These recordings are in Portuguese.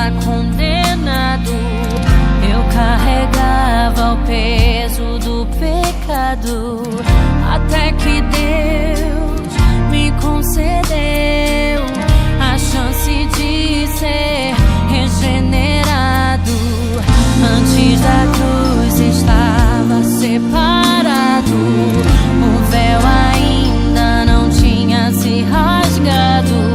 estava condenado. Eu carregava o peso do pecado, até que Deus me concedeu a chance de ser regenerado. Antes da cruz estava separado, o véu ainda não tinha se rasgado.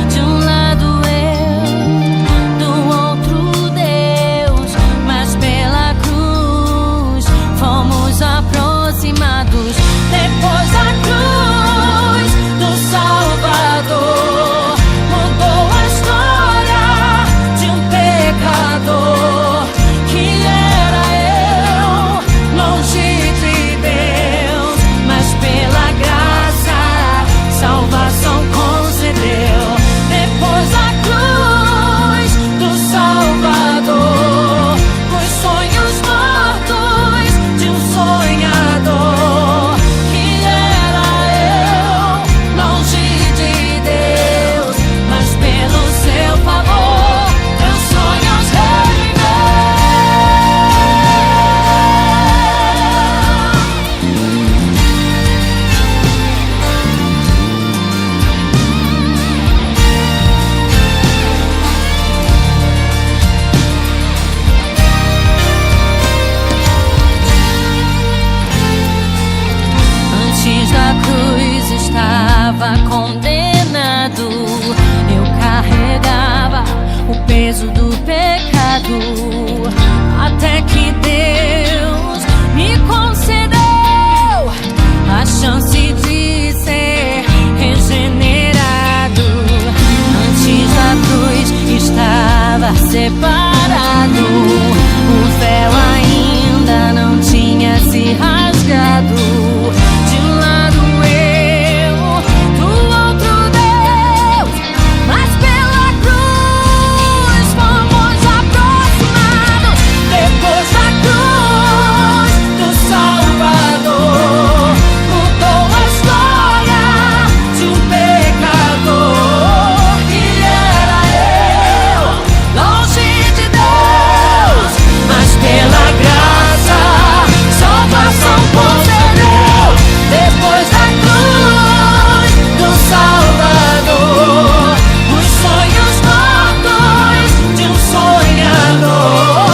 De um lado eu, do outro Deus, mas pela cruz fomos aproximados. Depois da cruz do Salvador, mudou a história de um pecador que era eu, longe de Deus, mas pela graça salvação concedeu. Depois da cruz do Salvador, os sonhos mortos de um sonhador que era eu, longe de Deus, mas pelo seu favor meus sonhos reviveu. Antes da cruz estava condenado. Eu carregava o peso do pecado, até que Deus me concedeu a chance de ser regenerado. Antes da cruz estava separado, o véu ainda não tinha se rasgado. De um lado eu, do outro Deus, mas pela cruz fomos aproximados. Depois da cruz do Salvador, mudou a história de um pecador que era eu, longe de Deus, mas pela graça salvação concedeu. Depois da cruz do Salvador, os sonhos mortos de um sonhador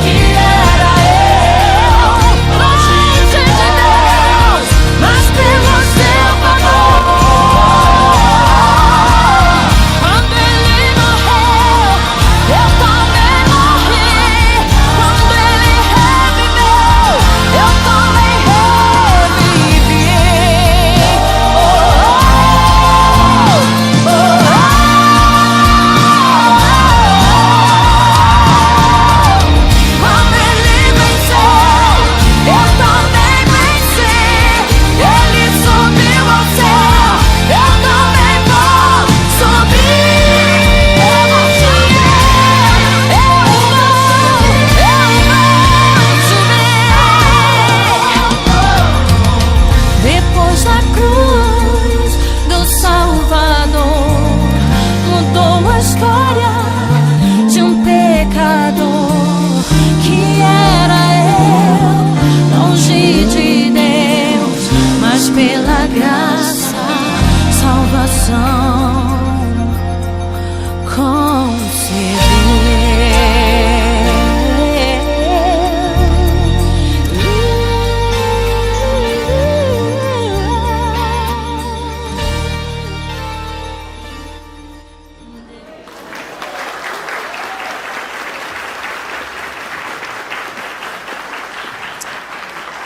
que era eu, longe de Deus, mas pelo seu favor. Quando ele morreu, eu também morri. Quando ele reviveu, eu também revivi. Quando ele venceu, eu também venci. Ele subiu ao céu, eu também vou subir. Eu vou subir. Depois da cruz do Salvador, mudou a história de um pecador que era eu, longe de Deus, mas pela graça salvação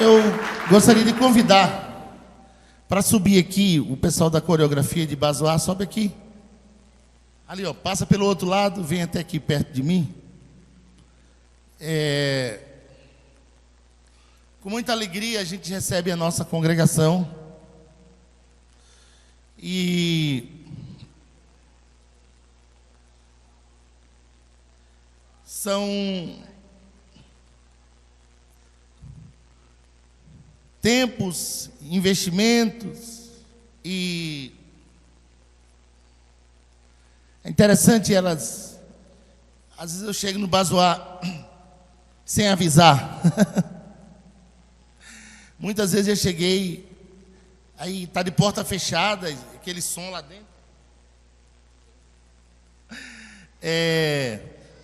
Eu gostaria de convidar para subir aqui o pessoal da coreografia de Bazoar. Sobe aqui. Ali, ó, passa pelo outro lado, vem até aqui perto de mim. Com muita alegria a gente recebe a nossa congregação. E são tempos, investimentos, e é interessante Às vezes eu chego no Bazoar sem avisar. Muitas vezes eu cheguei, aí tá de porta fechada, aquele som lá dentro.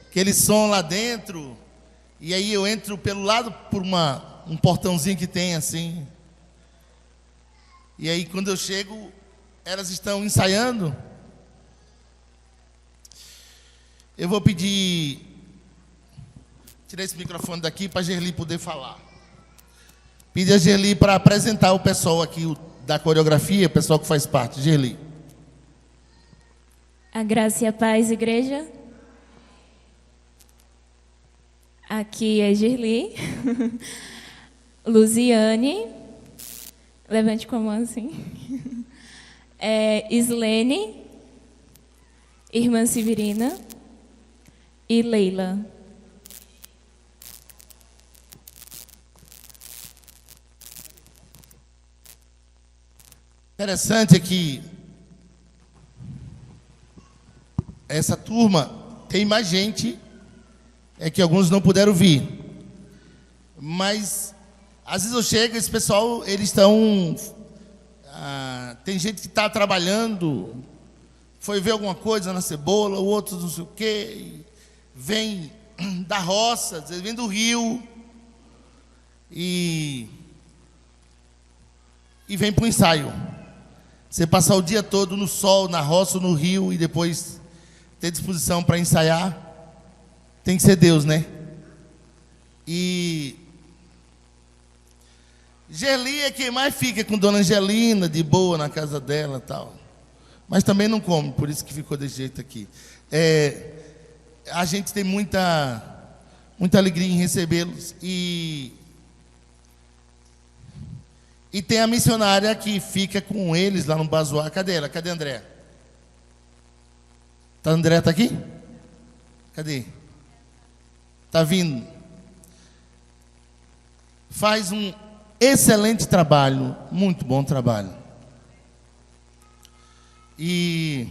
Aquele som lá dentro, e aí eu entro pelo lado por um portãozinho que tem assim. E aí quando eu chego, elas estão ensaiando. Eu vou pedir, tirar esse microfone daqui para a Gerli poder falar. Pedir a Gerli para apresentar o pessoal aqui da coreografia, o pessoal que faz parte. Gerli. A graça e a paz, igreja. Aqui é Gerli. Luziane. Levante com a mão assim. Islene. Irmã Severina. E Leila. Interessante é que essa turma tem mais gente, é que alguns não puderam vir. Mas às vezes eu chego, esse pessoal, eles estão... tem gente que está trabalhando, foi ver alguma coisa na cebola, o outro não sei o quê, vem da roça, às vezes vem do rio, e vem para o ensaio. Você passar o dia todo no sol, na roça, no rio, e depois ter disposição para ensaiar, tem que ser Deus, né? E Gerli é quem mais fica com Dona Angelina, de boa na casa dela e tal. Mas também não come, por isso que ficou desse jeito aqui. A gente tem muita alegria em recebê-los. E tem a missionária que fica com eles lá no Bazoar. Cadê ela? Cadê a André? A André está aqui? Cadê? Está vindo. Faz um excelente trabalho, muito bom trabalho. E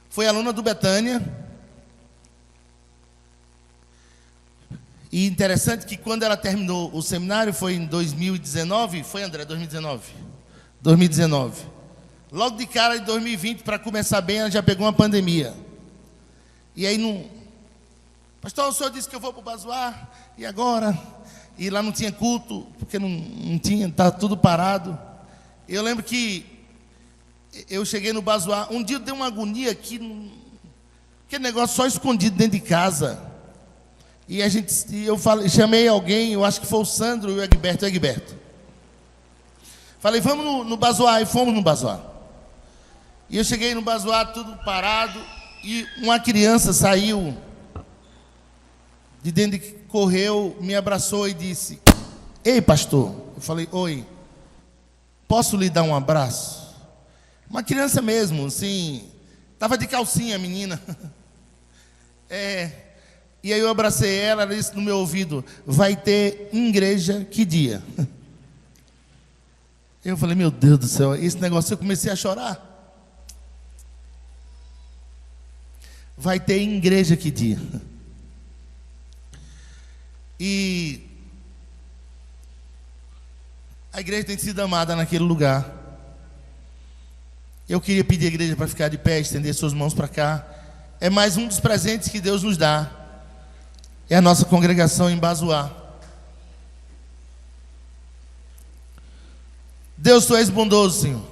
foi aluna do Betânia. E interessante que quando ela terminou o seminário, foi em 2019, foi, André, 2019? 2019. Logo de cara, em 2020, para começar bem, ela já pegou uma pandemia. E aí, pastor, o senhor disse que eu vou para o Bazoar, e agora? E lá não tinha culto, porque não tinha, estava tudo parado. Eu lembro que eu cheguei no Bazoar, um dia deu uma agonia aqui, aquele negócio só escondido dentro de casa. E eu chamei alguém, eu acho que foi o Sandro e o Egberto. Falei, vamos no Bazoar, e fomos no Bazoar. E eu cheguei no Bazoar, tudo parado, e uma criança saiu de dentro, correu, me abraçou e disse, ei, pastor. Eu falei, oi, posso lhe dar um abraço? Uma criança mesmo, assim, estava de calcinha a menina. E aí eu abracei ela disse no meu ouvido, vai ter igreja que dia? Eu falei, meu Deus do céu, esse negócio, eu comecei a chorar. Vai ter igreja que dia? E a igreja tem sido amada naquele lugar. Eu queria pedir à igreja para ficar de pé, estender suas mãos para cá. É mais um dos presentes que Deus nos dá. É a nossa congregação em Bazoar. Deus, tu és bondoso, Senhor.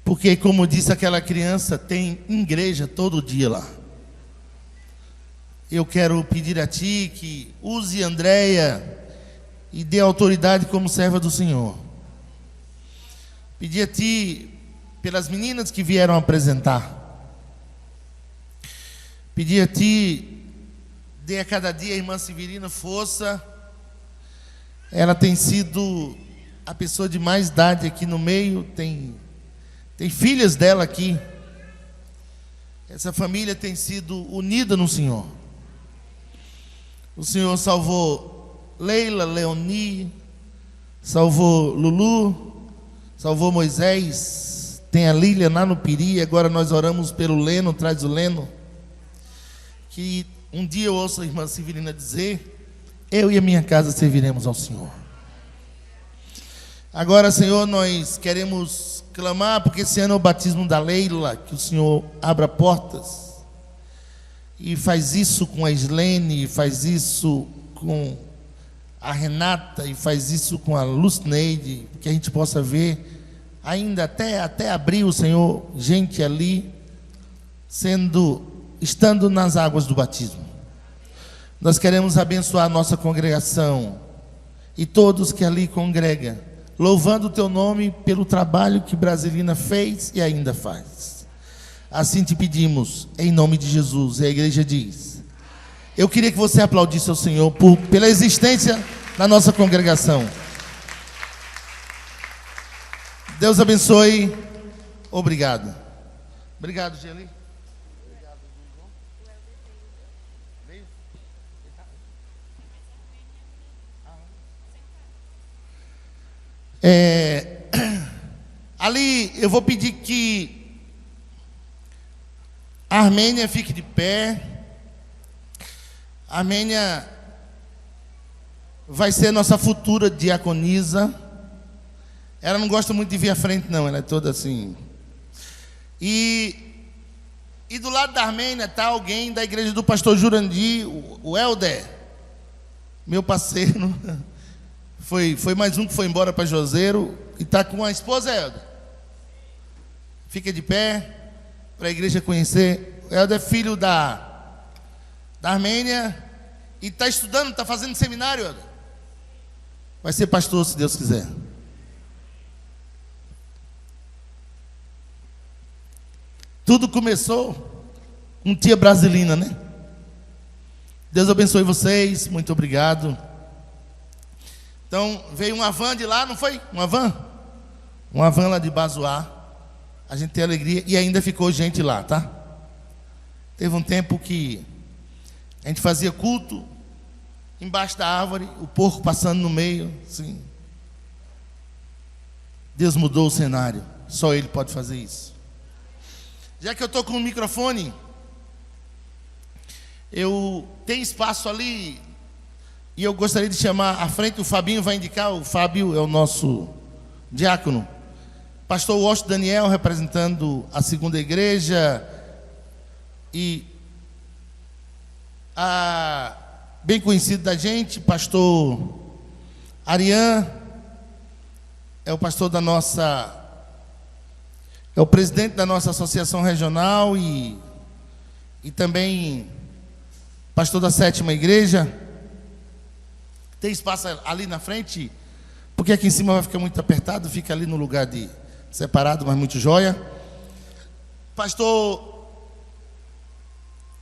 Porque, como disse aquela criança, tem igreja todo dia lá. Eu quero pedir a Ti que use Andréia e dê autoridade como serva do Senhor. Pedir a Ti pelas meninas que vieram apresentar. Pedir a Ti, dê a cada dia a irmã Severina força. Ela tem sido a pessoa de mais idade aqui no meio, tem filhas dela aqui. Essa família tem sido unida no Senhor. O Senhor salvou Leila, Leoni, salvou Lulu, salvou Moisés, tem a Lília lá no Piri. Agora nós oramos pelo Leno, traz o Leno. que um dia eu ouço a irmã Severina dizer: eu e a minha casa serviremos ao Senhor. Agora, Senhor, nós queremos clamar, porque esse ano é o batismo da Leila, que o Senhor abra portas, e faz isso com a Islene, faz isso com a Renata, e faz isso com a Lucineide, que a gente possa ver, ainda até abril, Senhor, gente ali, estando nas águas do batismo. Nós queremos abençoar a nossa congregação, e todos que ali congregam, louvando o Teu nome pelo trabalho que Brasilina fez e ainda faz. Assim te pedimos, em nome de Jesus. E a igreja diz: eu queria que você aplaudisse ao Senhor pela existência da nossa congregação. Deus abençoe. Obrigado. Obrigado, Geli. Ali eu vou pedir que a Armênia fique de pé. A Armênia vai ser nossa futura diaconisa. Ela não gosta muito de vir à frente, não. Ela é toda assim. E do lado da Armênia está alguém da igreja do pastor Jurandir, o Helder, meu parceiro. Foi mais um que foi embora para Juazeiro e está com a esposa, Helder. Fica de pé para a igreja conhecer. O Helder é filho da Armênia e está estudando, está fazendo seminário, Helder. Vai ser pastor, se Deus quiser. Tudo começou com tia Brasilina, né? Deus abençoe vocês, muito obrigado. Então, veio uma van de lá, não foi? Uma van? Uma van lá de Bazoá. A gente tem alegria e ainda ficou gente lá, tá? Teve um tempo que a gente fazia culto embaixo da árvore, o porco passando no meio, assim. Deus mudou o cenário, só Ele pode fazer isso. Já que eu estou com o microfone, eu tenho espaço ali e eu gostaria de chamar à frente, o Fabinho vai indicar, o Fábio é o nosso diácono. Pastor Washington Daniel, representando a segunda igreja, e a bem conhecido da gente, pastor Arian, é o pastor da nossa, é o presidente da nossa associação regional e também pastor da sétima igreja. Tem espaço ali na frente, porque aqui em cima vai ficar muito apertado, fica ali no lugar de separado, mas muito jóia. Pastor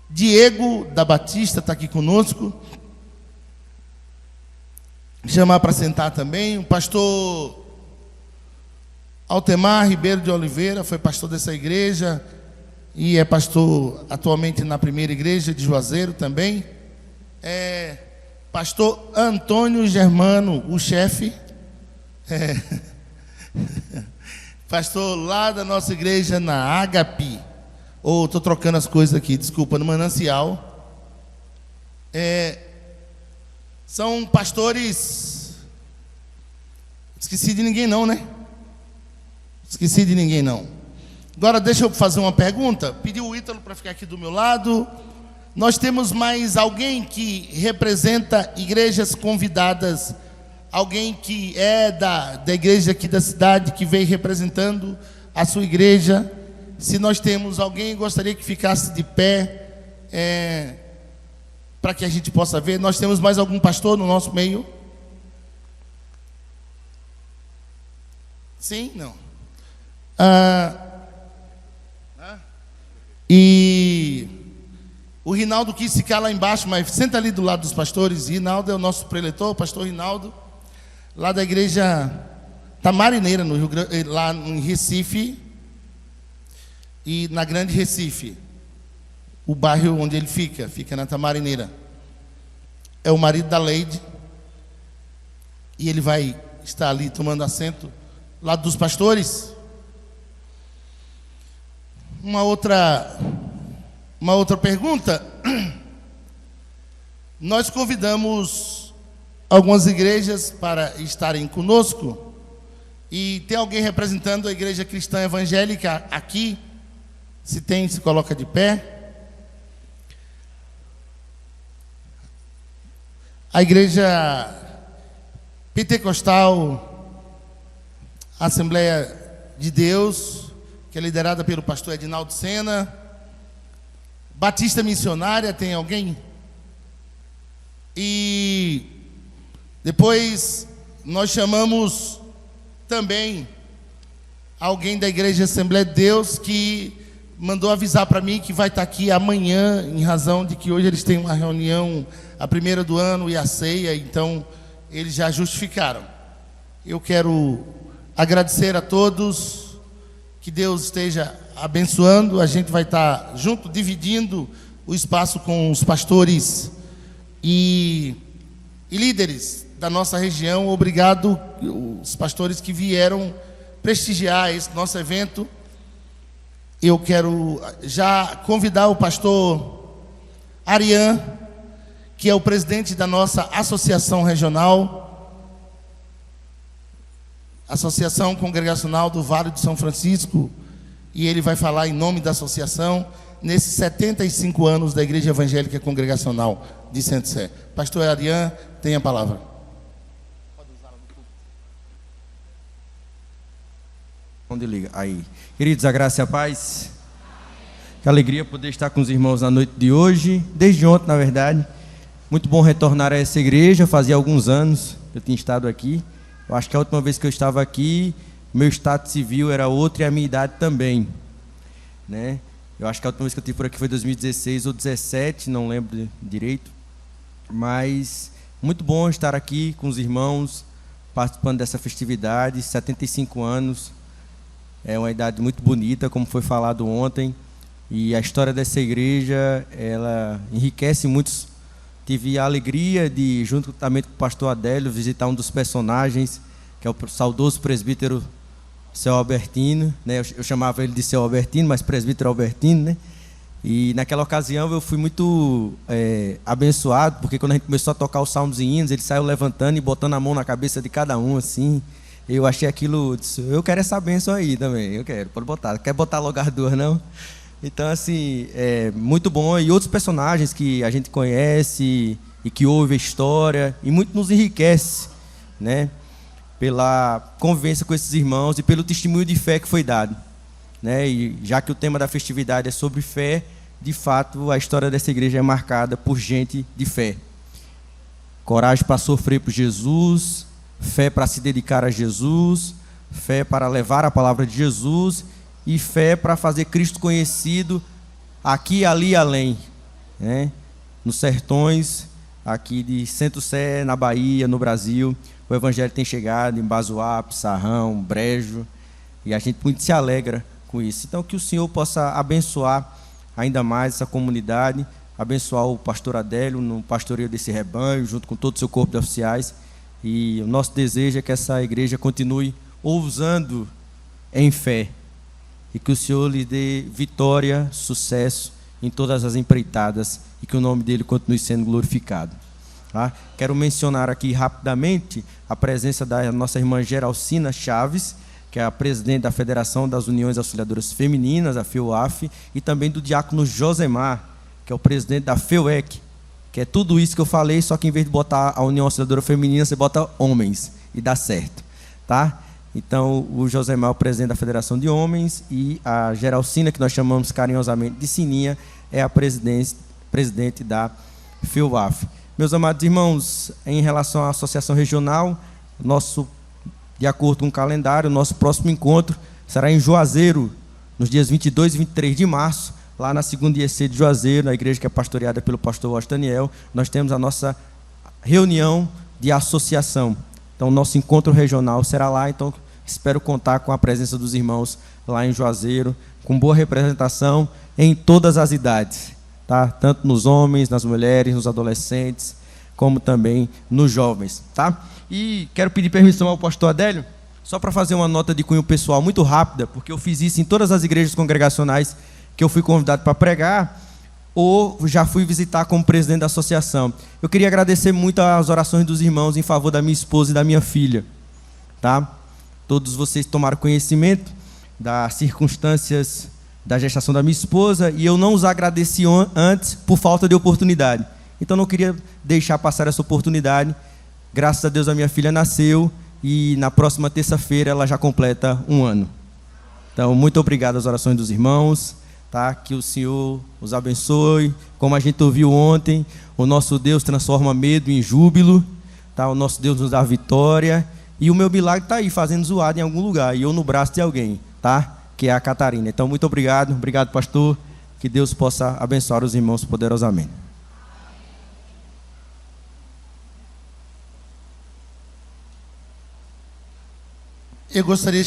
Diego da Batista está aqui conosco. Chamar para sentar também. O pastor Altemar Ribeiro de Oliveira foi pastor dessa igreja e é pastor atualmente na primeira igreja de Juazeiro também. Pastor Antônio Germano, o chefe, pastor lá da nossa igreja na Agape, estou trocando as coisas aqui, desculpa, no Manancial. São pastores, esqueci de ninguém não, né? Esqueci de ninguém não. Agora deixa eu fazer uma pergunta, pedi o Ítalo para ficar aqui do meu lado. Nós temos mais alguém que representa igrejas convidadas, alguém que é da igreja aqui da cidade, que veio representando a sua igreja. Se nós temos alguém, gostaria que ficasse de pé, para que a gente possa ver. Nós temos mais algum pastor no nosso meio? Sim? Não. E o Rinaldo quis ficar lá embaixo, mas senta ali do lado dos pastores. Rinaldo é o nosso preletor, o pastor Rinaldo, lá da igreja Tamarineira, no Rio Grande, lá em Recife, e na Grande Recife, o bairro onde ele fica na Tamarineira. É o marido da Leide, e ele vai estar ali tomando assento, lado dos pastores. Uma outra pergunta. nós convidamos algumas igrejas para estarem conosco. E tem alguém representando a Igreja Cristã Evangélica aqui? Se tem, se coloca de pé. A Igreja Pentecostal, Assembleia de Deus, que é liderada pelo pastor Edinaldo Sena. Batista Missionária, tem alguém? E depois nós chamamos também alguém da Igreja Assembleia de Deus que mandou avisar para mim que vai estar aqui amanhã, em razão de que hoje eles têm uma reunião, a primeira do ano e a ceia, então eles já justificaram. Eu quero agradecer a todos, que Deus esteja abençoando. A gente vai estar junto, dividindo o espaço com os pastores e líderes da nossa região. Obrigado, os pastores que vieram prestigiar esse nosso evento. Eu quero já convidar o pastor Arian, que é o presidente da nossa associação regional, Associação Congregacional do Vale de São Francisco, e ele vai falar em nome da associação nesses 75 anos da Igreja Evangélica Congregacional de Centro-Sé. Pastor Arian, tem a palavra. Onde liga? Aí. Queridos, a graça e a paz. Que alegria poder estar com os irmãos na noite de hoje, desde ontem, na verdade. Muito bom retornar a essa igreja. Fazia alguns anos que eu tinha estado aqui. Eu acho que a última vez que eu estava aqui, meu estado civil era outro e a minha idade também, né? Eu acho que a última vez que eu estive por aqui foi 2016 ou 2017, não lembro direito. Mas muito bom estar aqui com os irmãos, participando dessa festividade. 75 anos. É uma idade muito bonita, como foi falado ontem, e a história dessa igreja, ela enriquece muitos. Tive a alegria de, juntamente com o pastor Adélio, visitar um dos personagens, que é o saudoso presbítero Seu Albertino, né? Eu chamava ele de Seu Albertino, mas presbítero Albertino, né? E naquela ocasião eu fui muito abençoado, porque quando a gente começou a tocar os salmos e hinos, ele saiu levantando e botando a mão na cabeça de cada um, assim. Eu achei aquilo, eu quero essa bênção aí também, eu quero, pode botar, quer botar logo as duas, não? Então, assim, é muito bom. E outros personagens que a gente conhece e que ouve a história, e muito nos enriquece, né? Pela convivência com esses irmãos e pelo testemunho de fé que foi dado, né? E já que o tema da festividade é sobre fé, de fato, a história dessa igreja é marcada por gente de fé. Coragem para sofrer por Jesus, fé para se dedicar a Jesus, fé para levar a palavra de Jesus e fé para fazer Cristo conhecido aqui, ali e além, né? Nos sertões, aqui de Centro-Sé, na Bahia, no Brasil, o Evangelho tem chegado em Bazoá, Pissarrão, Brejo, e a gente muito se alegra com isso. Então, que o Senhor possa abençoar ainda mais essa comunidade, abençoar o pastor Adélio no pastoreio desse rebanho, junto com todo o seu corpo de oficiais. E o nosso desejo é que essa igreja continue ousando em fé e que o Senhor lhe dê vitória, sucesso em todas as empreitadas e que o nome dele continue sendo glorificado. Tá? Quero mencionar aqui rapidamente a presença da nossa irmã Geralcina Chaves, que é a presidente da Federação das Uniões Auxiliadoras Femininas, a FEUAF, e também do diácono Josemar, que é o presidente da FEUEC, que é tudo isso que eu falei, só que em vez de botar a União Auxiliadora Feminina, você bota homens, e dá certo, tá? Então, o Josemar é o presidente da Federação de Homens, e a Geralcina, que nós chamamos carinhosamente de Sininha, é a presidente da FEUAF. Meus amados irmãos, em relação à Associação Regional, de acordo com o calendário, o nosso próximo encontro será em Juazeiro, nos dias 22 e 23 de março, lá na segunda IEC de Juazeiro, na igreja que é pastoreada pelo pastor Washington Daniel. Nós temos a nossa reunião de associação. Então, o nosso encontro regional será lá. Então, espero contar com a presença dos irmãos lá em Juazeiro, com boa representação em todas as idades, tá? Tanto nos homens, nas mulheres, nos adolescentes, como também nos jovens, tá? E quero pedir permissão ao pastor Adélio, só para fazer uma nota de cunho pessoal muito rápida, porque eu fiz isso em todas as igrejas congregacionais que eu fui convidado para pregar. ou já fui visitar como presidente da associação. Eu queria agradecer muito as orações dos irmãos em favor da minha esposa e da minha filha. Tá? Todos vocês tomaram conhecimento das circunstâncias da gestação da minha esposa e eu não os agradeci antes por falta de oportunidade. Então não queria deixar passar essa oportunidade. Graças a Deus a minha filha nasceu e na próxima terça-feira ela já completa 1 ano. Então, muito obrigado às orações dos irmãos. Tá? Que o Senhor os abençoe. Como a gente ouviu ontem, o nosso Deus transforma medo em júbilo. Tá? O nosso Deus nos dá vitória. E o meu milagre está aí, fazendo zoada em algum lugar. E eu no braço de alguém, tá? Que é a Catarina. Então, muito obrigado. Obrigado, pastor. Que Deus possa abençoar os irmãos poderosamente. Eu gostaria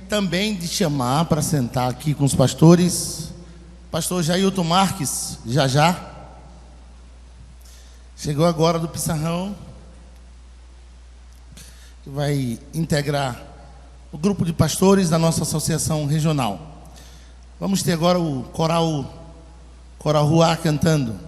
também de chamar para sentar aqui com os pastores, pastor Jailton Marques, já. Chegou agora do Pissarrão, que vai integrar o grupo de pastores da nossa associação regional. Vamos ter agora o coral Ruá cantando.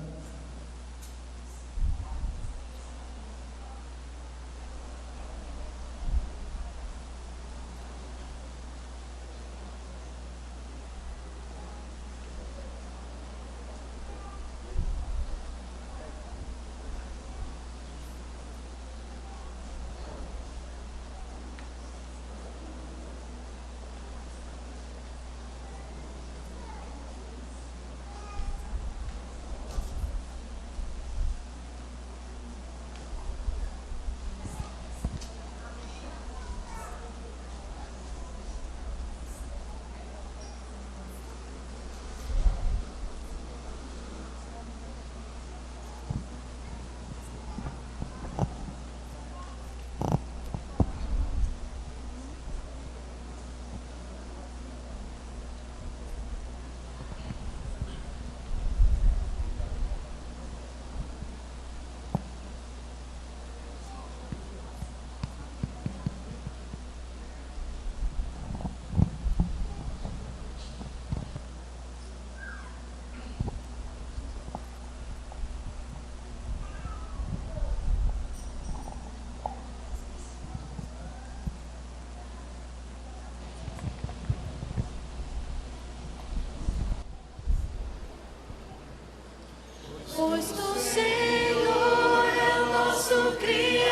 Pois tu, Senhor, é o nosso Criador,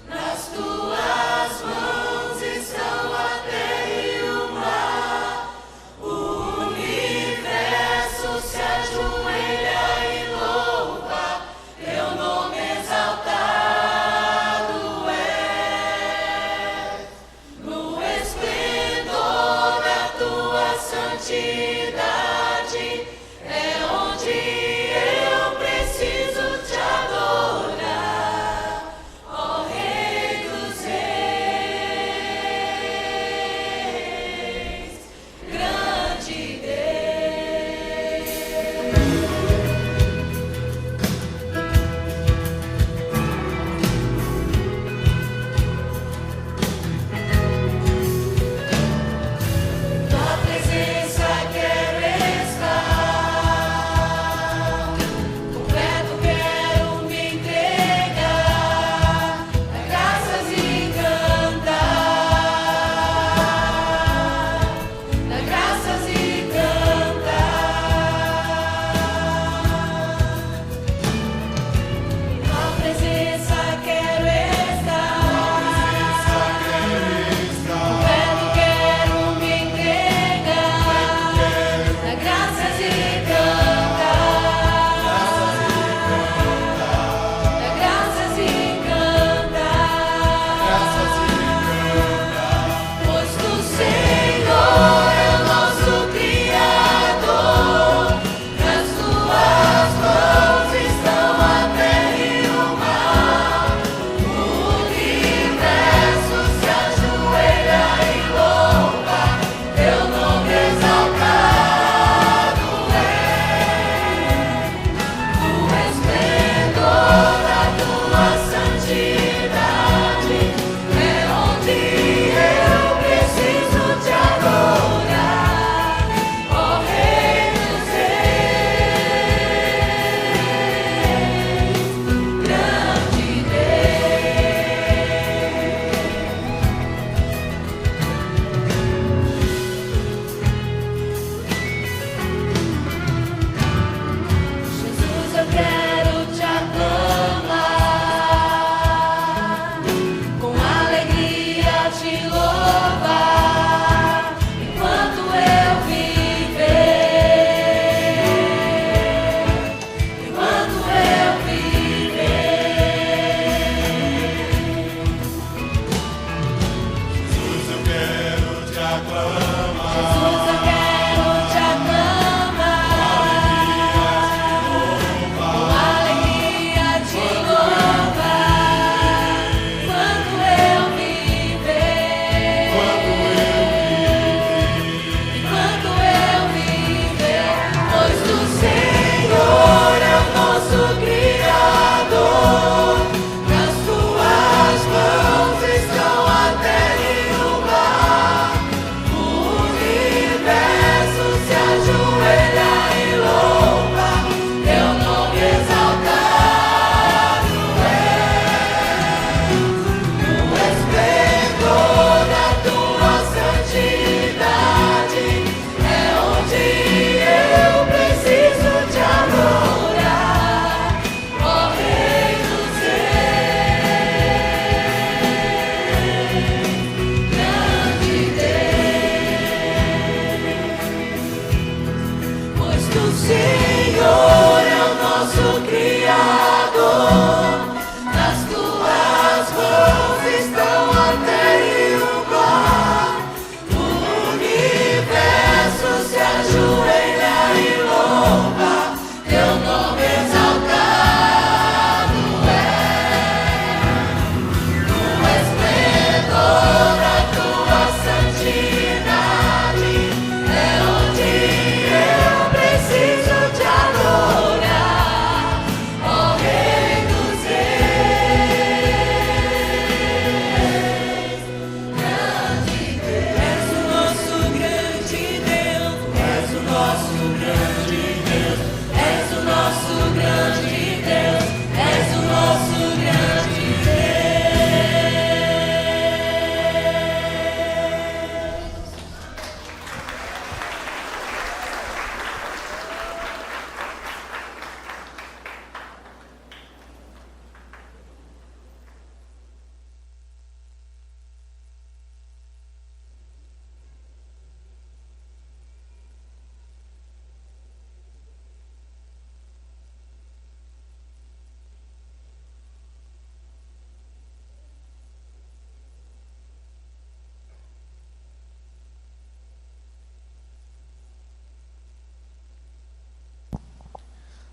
nas tuas mãos estão a terra e o mar, o universo se ajoelha e louva, teu nome exaltado é, no esplendor da tua santidade. É onde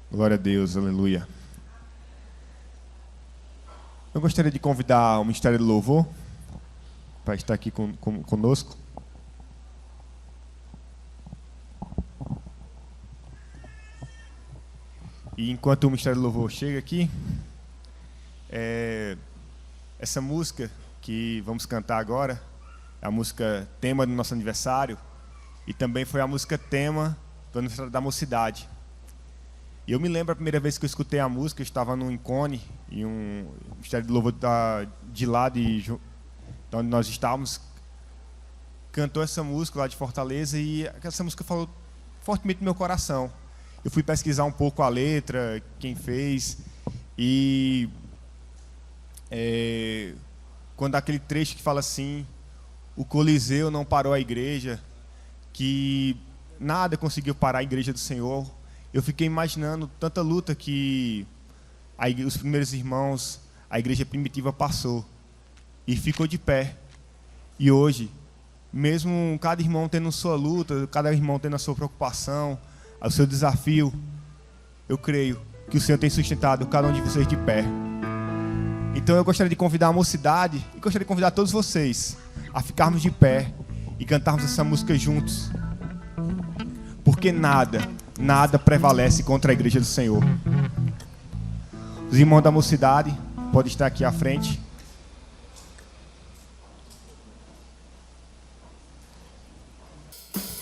Glória a Deus, aleluia. Eu gostaria de convidar o Ministério do Louvor para estar aqui conosco. E enquanto o Ministério do Louvor chega aqui, essa música que vamos cantar agora é a música tema do nosso aniversário e também foi a música tema do aniversário da mocidade. E eu me lembro a primeira vez que eu escutei a música, eu estava no Incone, e um Ministério do Louvor de lá, de onde nós estávamos, cantou essa música lá de Fortaleza, e essa música falou fortemente no meu coração. Eu fui pesquisar um pouco a letra, quem fez, e quando aquele trecho que fala assim, o Coliseu não parou a igreja, que nada conseguiu parar a igreja do Senhor, eu fiquei imaginando tanta luta que os primeiros irmãos, a igreja primitiva passou e ficou de pé. E hoje, mesmo cada irmão tendo sua luta, cada irmão tendo a sua preocupação, o seu desafio, eu creio que o Senhor tem sustentado cada um de vocês de pé. Então eu gostaria de convidar a mocidade e gostaria de convidar todos vocês a ficarmos de pé e cantarmos essa música juntos. Porque nada prevalece contra a igreja do Senhor. Os irmãos da mocidade podem estar aqui à frente. Thank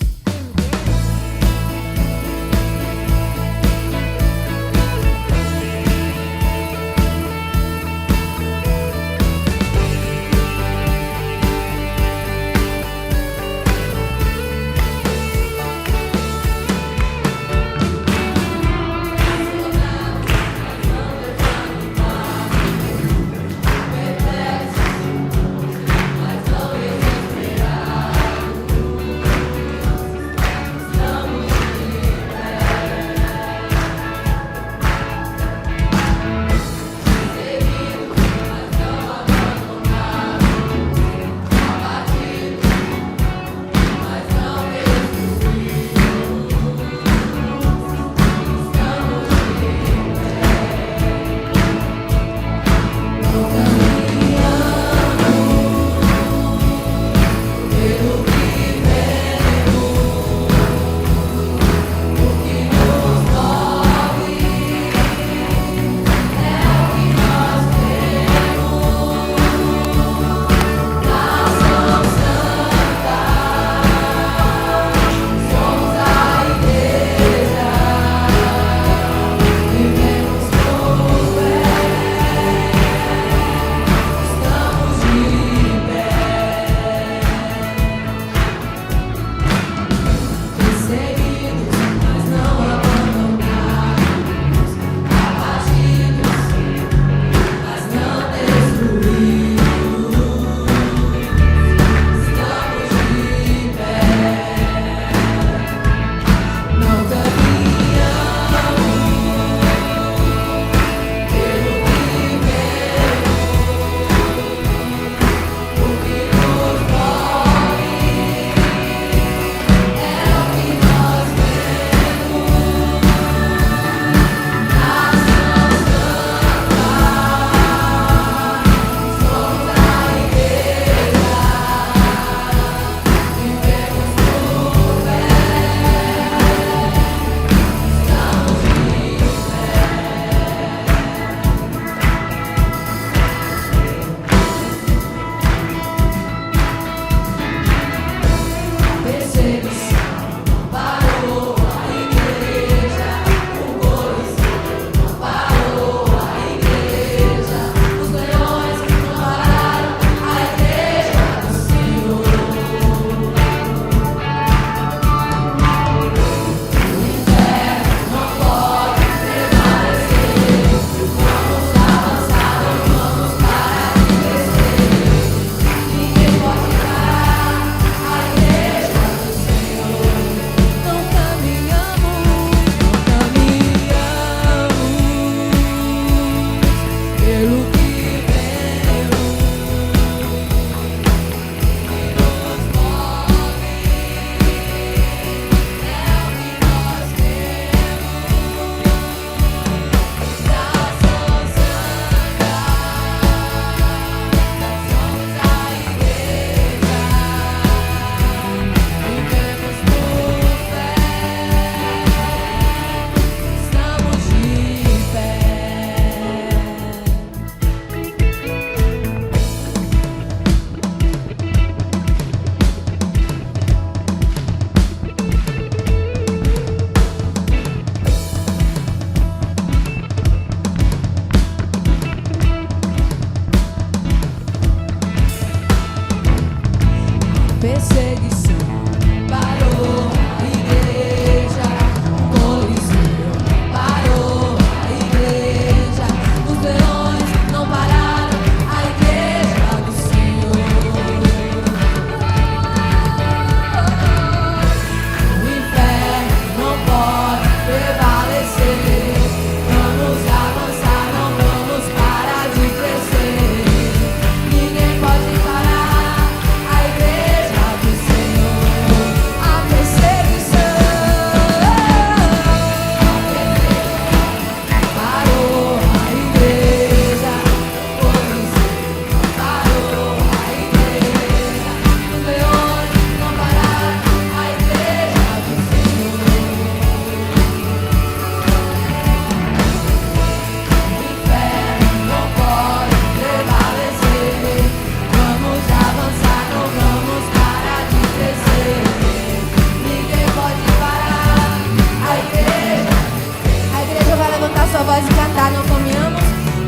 declarar, não caminhamos,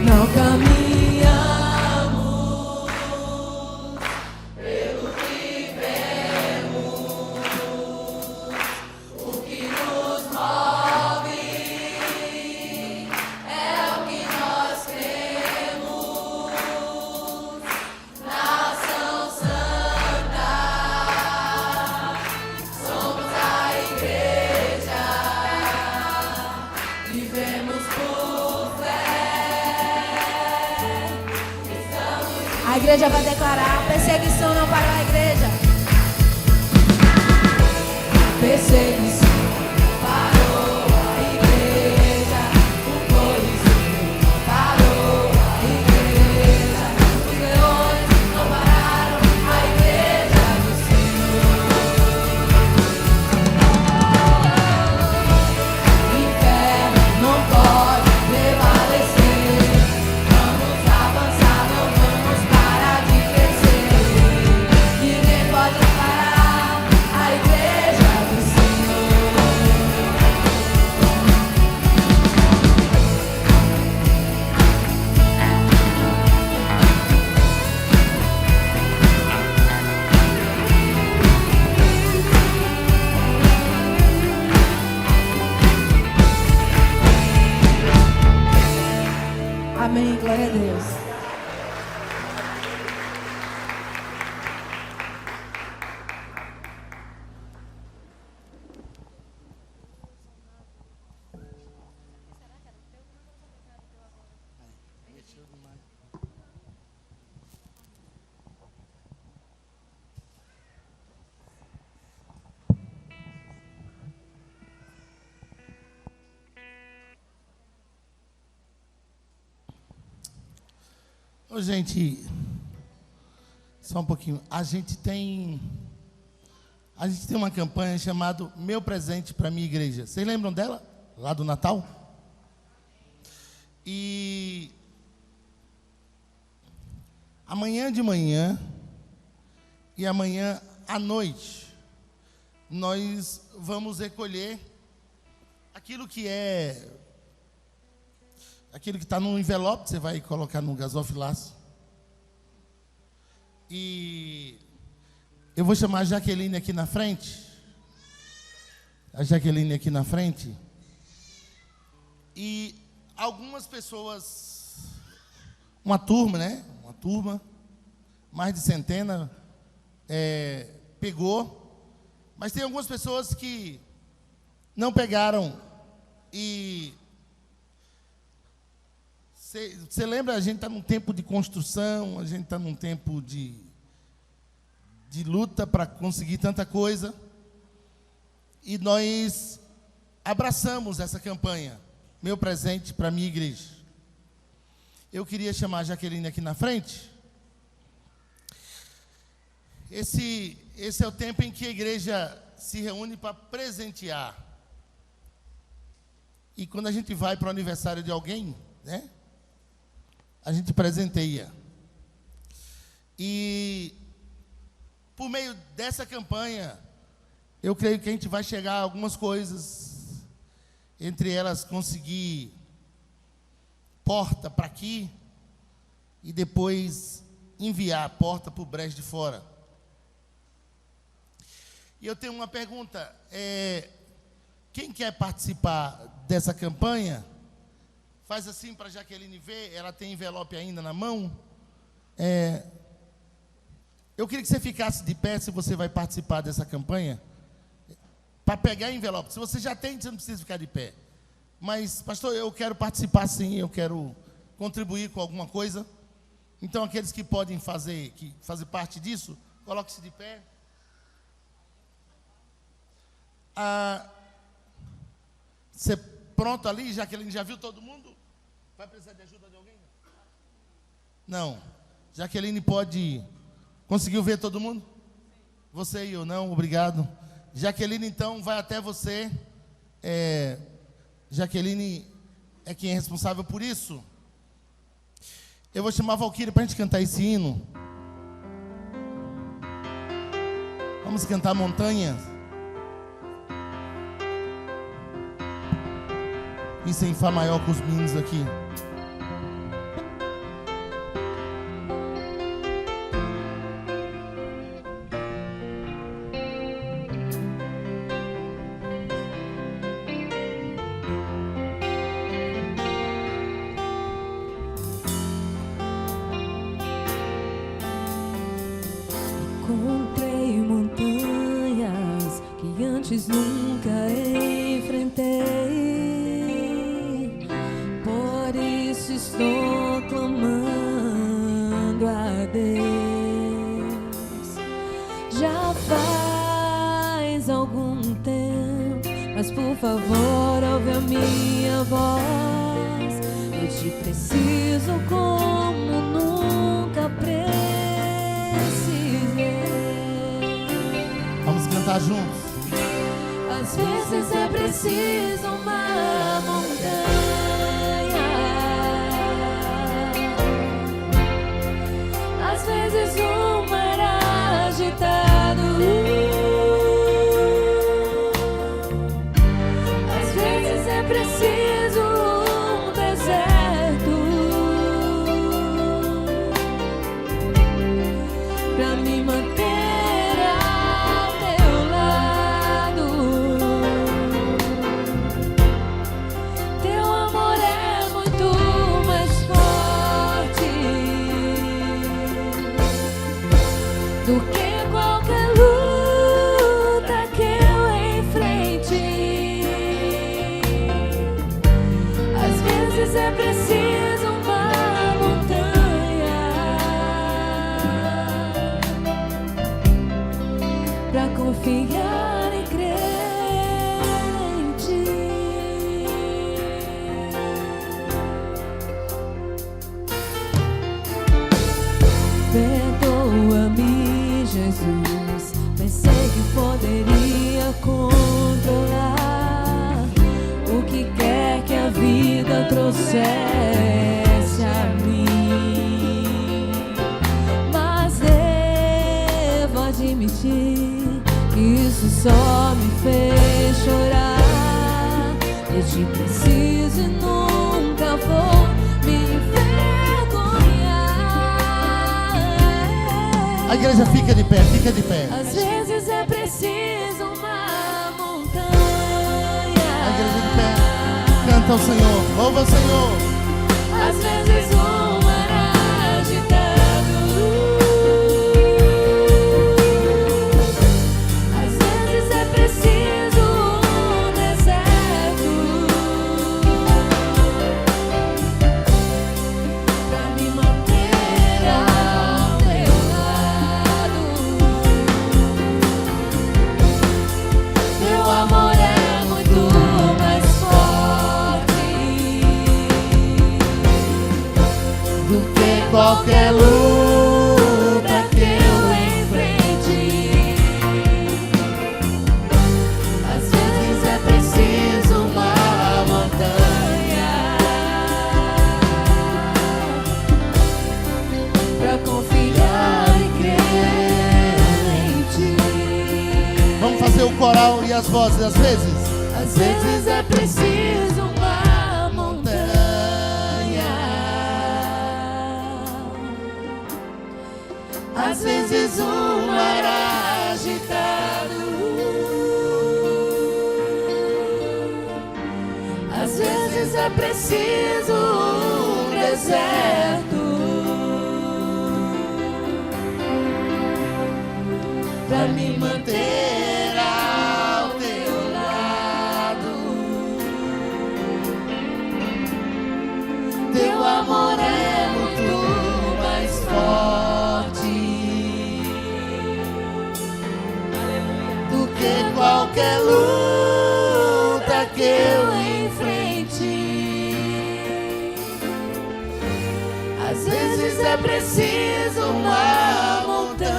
não caminhamos. A igreja vai declarar: perseguição não parou a igreja. Perseguição parou a igreja. O Coliseu não parou a igreja. Os leões não pararam a igreja do Senhor. O inferno não pode prevalecer. Vamos avançar, não vamos parar de crescer. Ninguém pode parar a igreja do Senhor. Amém, glória a Deus. Ô, gente, só um pouquinho. A gente tem uma campanha chamada Meu Presente para Minha Igreja. Vocês lembram dela? Lá do Natal? E amanhã de manhã e amanhã à noite nós vamos recolher aquilo que está no envelope, você vai colocar no gasofilaço. E eu vou chamar a Jaqueline aqui na frente. A Jaqueline aqui na frente. E algumas pessoas, uma turma, né? Uma turma, mais de centena, pegou. Mas tem algumas pessoas que não pegaram. E você lembra, a gente está num tempo de construção, a gente está num tempo de luta para conseguir tanta coisa. E nós abraçamos essa campanha, Meu Presente para Minha Igreja. Eu queria chamar a Jaqueline aqui na frente. Esse é o tempo em que a igreja se reúne para presentear. E quando a gente vai para o aniversário de alguém, né? A gente presenteia. E por meio dessa campanha, eu creio que a gente vai chegar a algumas coisas. Entre elas, conseguir porta para aqui e depois enviar a porta para o Brejo de Fora. E eu tenho uma pergunta. Quem quer participar dessa campanha? Faz assim para a Jaqueline ver, ela tem envelope ainda na mão. Eu queria que você ficasse de pé, se você vai participar dessa campanha, para pegar envelope. Se você já tem, você não precisa ficar de pé. Mas, pastor, eu quero participar sim, eu quero contribuir com alguma coisa. Então, aqueles que podem fazer parte disso, coloque-se de pé. Você pronto ali, Jaqueline, já viu todo mundo? Vai precisar de ajuda de alguém? Não. Jaqueline pode... Conseguiu ver todo mundo? Você e eu não, obrigado. Jaqueline, então, vai até você. Jaqueline é quem é responsável por isso. Eu vou chamar a Valquíria para a gente cantar esse hino. Vamos cantar Montanhas. Isso em Fá maior com os meninos aqui. Encontrei montanhas que antes nunca enfrentei, por isso estou clamando a Deus. Já faz algum tempo, mas por favor ouve a minha voz. Eu te preciso como nunca precisei. Vamos cantar juntos. Às vezes é preciso uma montanha, às vezes um mar agitado, às vezes é preciso um deserto pra me manter do que qualquer luta que eu enfrente. Às vezes é preciso uma montanha pra confiar e crer em ti. Perdoa-me, Jesus, pensei que poderia controlar o que quer que a vida trouxesse a mim, mas devo admitir que isso só me fez chorar. Eu te preciso e nunca vou me envergonhar. A igreja fica de pé, fica de pé. Às vezes é preciso uma montanha. A igreja de pé. Canta ao Senhor, louva ao Senhor. Às vezes um mar agitado, às vezes é preciso um deserto pra me manter ao teu lado. Teu amor é muito mais forte Do que qualquer luta que eu enfrente. Às vezes é preciso uma montanha pra confiar e crer em ti. Vamos fazer o coral e as vozes às vezes? Às vezes é preciso uma montanha. Às vezes um mar agitado, às vezes é preciso um deserto pra me manter ao teu lado. Teu amor é muito mais forte do que qualquer luta que eu enfrente. Às vezes é preciso uma montanha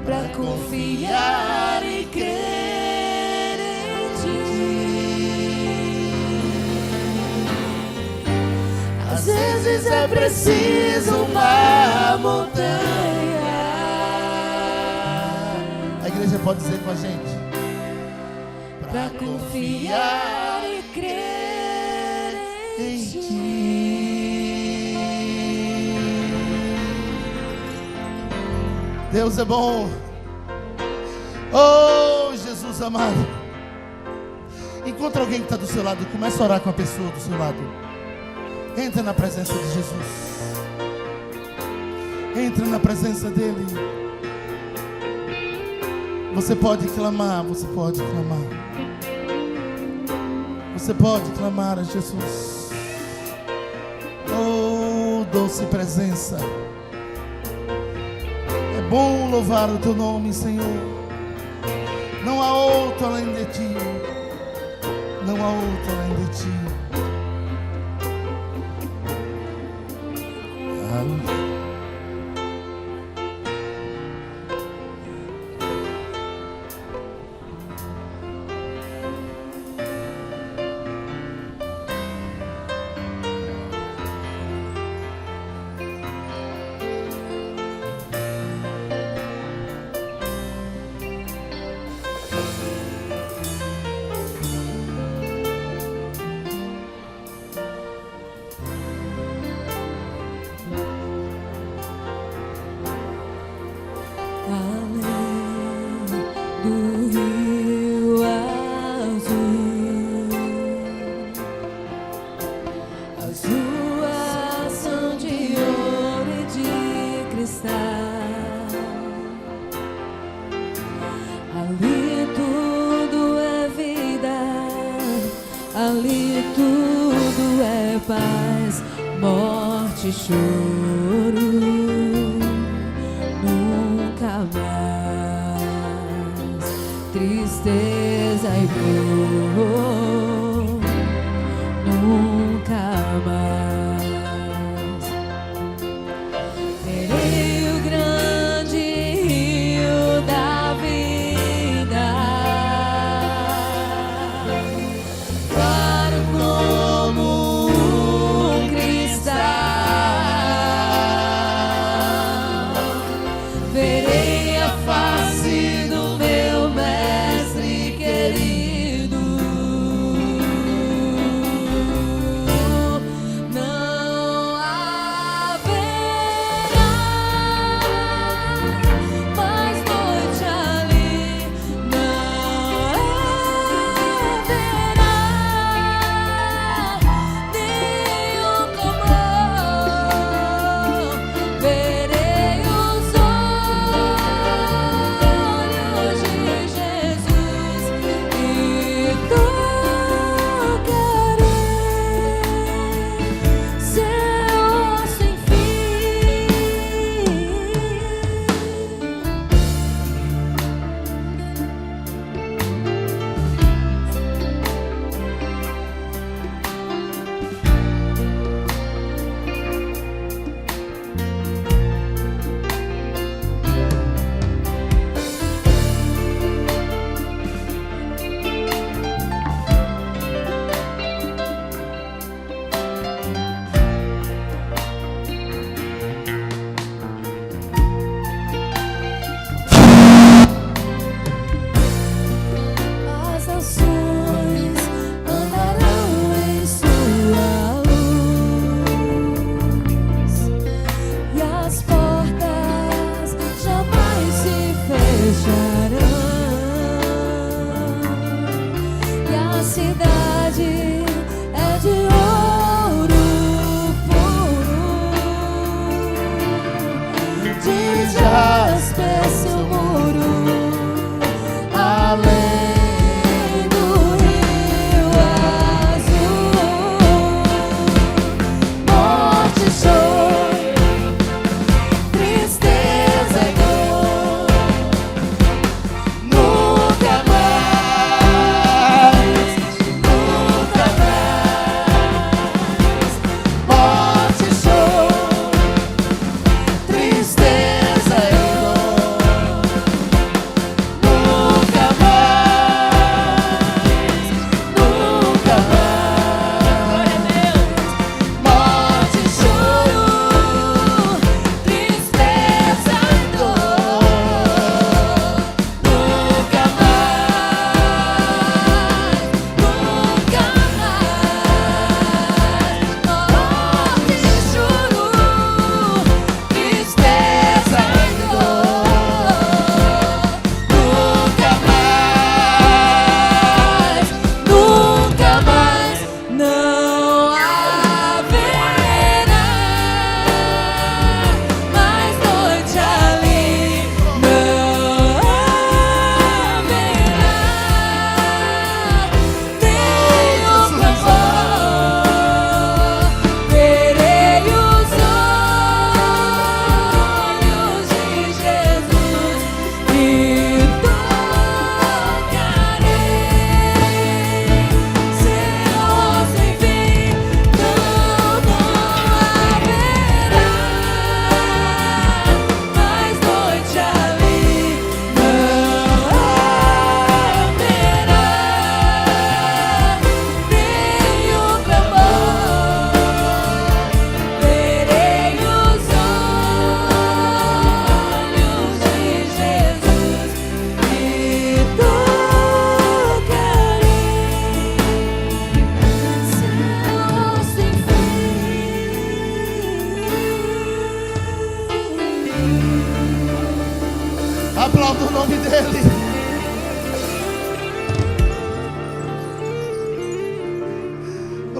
pra confiar e crer em ti. Às vezes é preciso uma montanha. A igreja pode dizer com a gente? Pra confiar e crer em ti. Deus é bom. Oh, Jesus amado. Encontra alguém que está do seu lado e começa a orar com a pessoa do seu lado. Entra na presença de Jesus. Entra na presença dele. Você pode clamar, você pode clamar. Você pode clamar a Jesus. Oh, doce presença. É bom louvar o teu nome, Senhor. Não há outro além de ti. Não há outro além de ti. Aleluia. Ali tudo é paz, morte e choro, nunca mais tristeza e dor, nunca mais. Verei o grande rio da vida, claro como um cristal. Verei a face do meu mestre querido. Não haverá mais noite ali, não haverá nenhum clamor. Verei os olhos de Jesus e tocarei seu sem fim. As nações andarão em sua luz e as portas jamais se fecharão, e a cidade é de ouro puro, de jaspe seu muro. Além do rio azul, morte, choro, tristeza e dor, nunca mais, nunca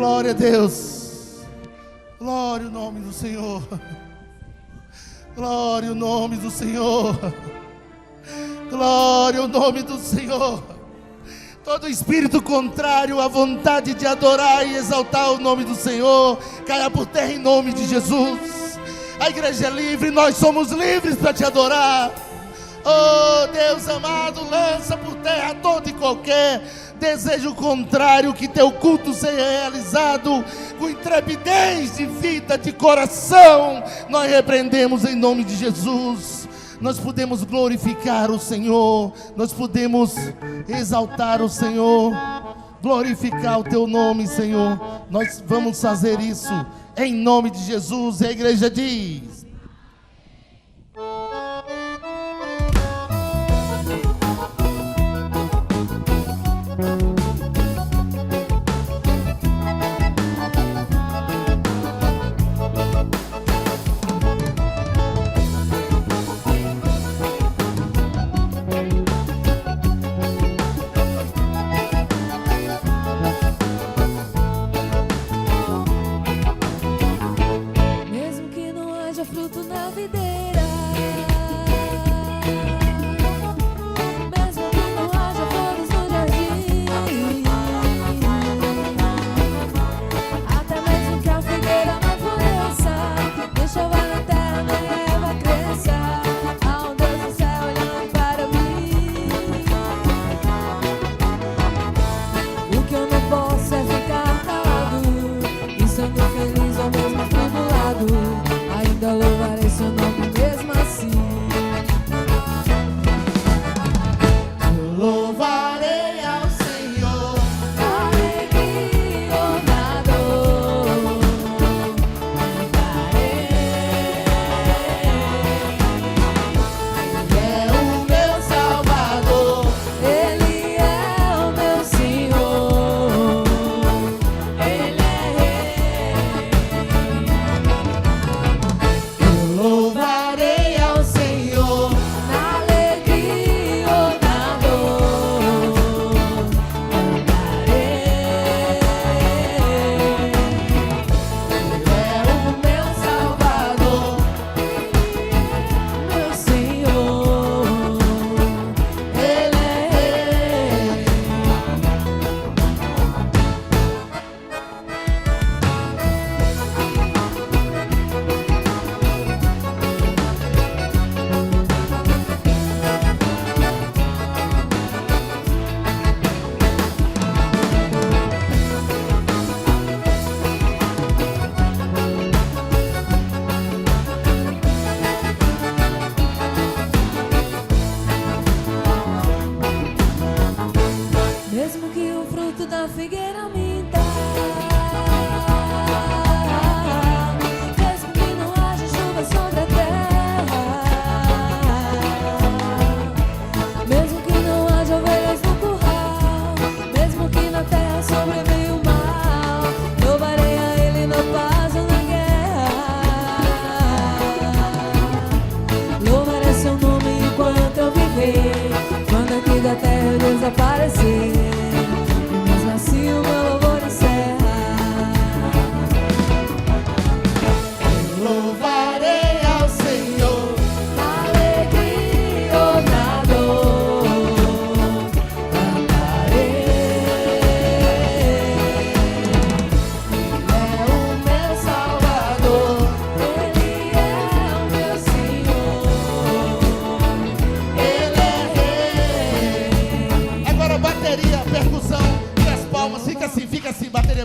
Glória a Deus. Glória ao nome do Senhor. Glória ao nome do Senhor. Glória ao nome do Senhor. Todo espírito contrário à vontade de adorar e exaltar o nome do Senhor caia por terra em nome de Jesus. A igreja é livre, nós somos livres para te adorar. Oh Deus amado, lança por terra todo e qualquer desejo contrário, que teu culto seja realizado com intrepidez de vida, de coração. Nós repreendemos em nome de Jesus. Nós podemos glorificar o Senhor, nós podemos exaltar o Senhor, glorificar o teu nome, Senhor. Nós vamos fazer isso em nome de Jesus. E a igreja diz: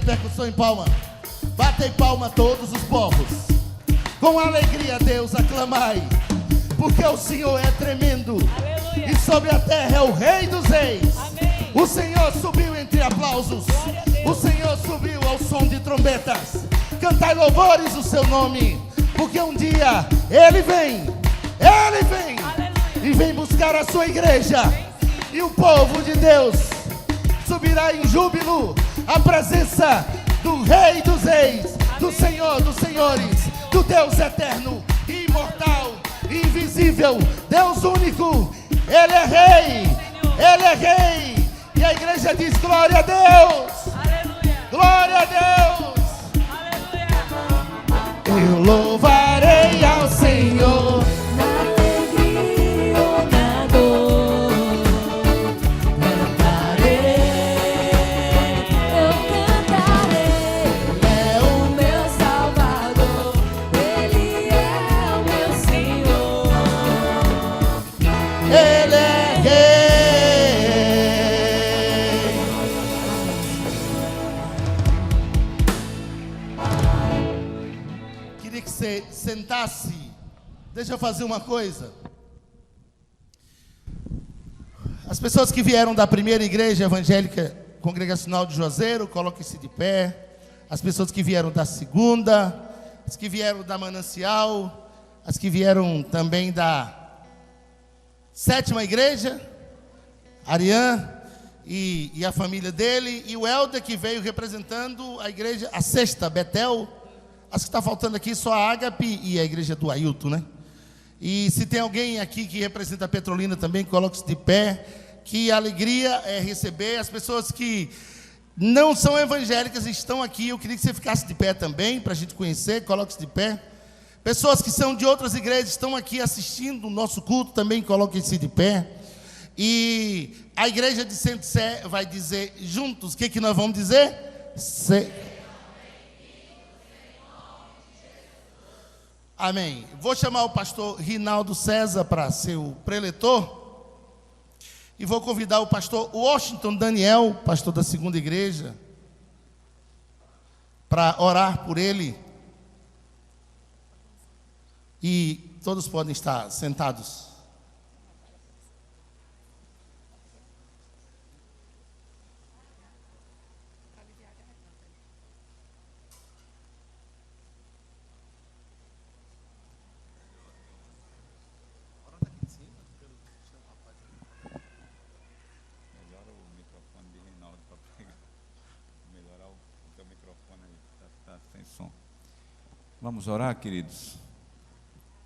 Percussão em palma. Batem palma todos os povos. Com alegria, Deus, aclamai, porque o Senhor é tremendo. Aleluia. E sobre a terra é o Rei dos Reis. Amém. O Senhor subiu entre aplausos. O Senhor subiu ao som de trombetas. Cantai louvores o seu nome, porque um dia Ele vem. Aleluia. E vem buscar a sua igreja. E o povo de Deus subirá em júbilo à presença do Rei dos Reis, do Senhor dos Senhores, do Deus eterno, imortal, invisível, Deus único. Ele é Rei, Ele é Rei. E a igreja diz: glória a Deus, aleluia. Glória a Deus! Aleluia! Eu louvarei ao Senhor. Na alegria ou na dor, eu cantarei. Ele é o meu Salvador, Ele é o meu Senhor. Ele é rei. Queria que você sentasse. Deixa eu fazer uma coisa. As pessoas que vieram da primeira igreja evangélica congregacional de Juazeiro, coloquem-se de pé. As pessoas que vieram da segunda, as que vieram da Manancial, as que vieram também da sétima igreja, Ariane e a família dele, e o Helder que veio representando a igreja, a sexta, Betel. Acho que está faltando aqui só a Ágape e a igreja do Ailton, né? E se tem alguém aqui que representa a Petrolina também, coloque-se de pé. Que alegria é receber as pessoas que não são evangélicas estão aqui. Eu queria que você ficasse de pé também, para a gente conhecer. Coloque-se de pé. Pessoas que são de outras igrejas estão aqui assistindo o nosso culto também, coloquem-se de pé. E a igreja de Centro Sé vai dizer juntos, o que nós vamos dizer? Amém. Vou chamar o pastor Rinaldo César para ser o preletor. E vou convidar o pastor Washington Daniel, pastor da segunda igreja, para orar por ele. E todos podem estar sentados. Vamos orar, queridos.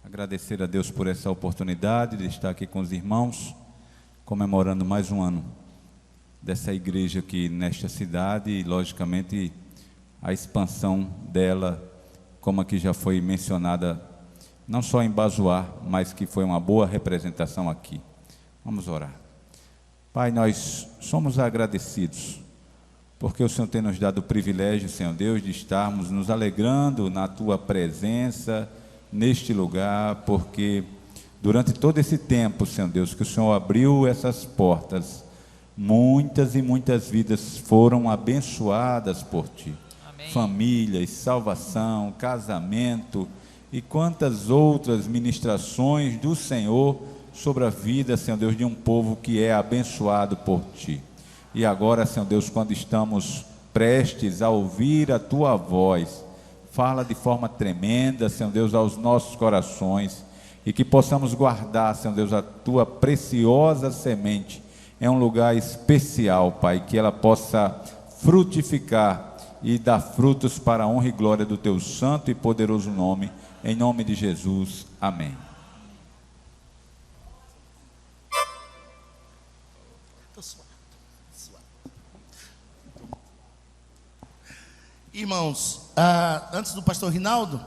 Agradecer a Deus por essa oportunidade de estar aqui com os irmãos, comemorando mais um ano dessa igreja aqui nesta cidade e, logicamente, a expansão dela, como aqui já foi mencionada, não só em Bazoar, mas que foi uma boa representação aqui. Vamos orar. Pai, nós somos agradecidos porque o Senhor tem nos dado o privilégio, Senhor Deus, de estarmos nos alegrando na Tua presença, neste lugar, porque durante todo esse tempo, Senhor Deus, que o Senhor abriu essas portas, muitas e muitas vidas foram abençoadas por Ti. Amém. Famílias, salvação, casamento e quantas outras ministrações do Senhor sobre a vida, Senhor Deus, de um povo que é abençoado por Ti. E agora, Senhor Deus, quando estamos prestes a ouvir a Tua voz, fala de forma tremenda, Senhor Deus, aos nossos corações, e que possamos guardar, Senhor Deus, a Tua preciosa semente em um lugar especial, Pai, que ela possa frutificar e dar frutos para a honra e glória do Teu santo e poderoso nome, em nome de Jesus, amém. Irmãos, antes do pastor Rinaldo,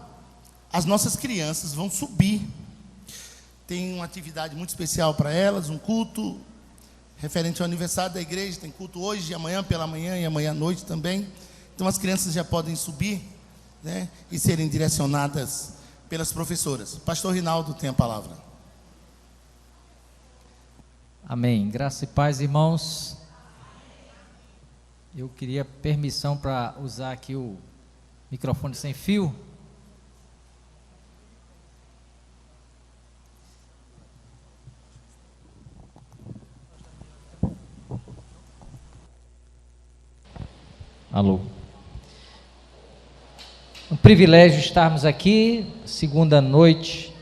as nossas crianças vão subir. Tem uma atividade muito especial para elas, um culto referente ao aniversário da igreja. Tem culto hoje, amanhã pela manhã e amanhã à noite também. Então as crianças já podem subir, né, e serem direcionadas pelas professoras. Pastor Rinaldo tem a palavra. Amém. Graça e paz, irmãos. Eu queria permissão para usar aqui o microfone sem fio. Alô. Um privilégio estarmos aqui, segunda noite,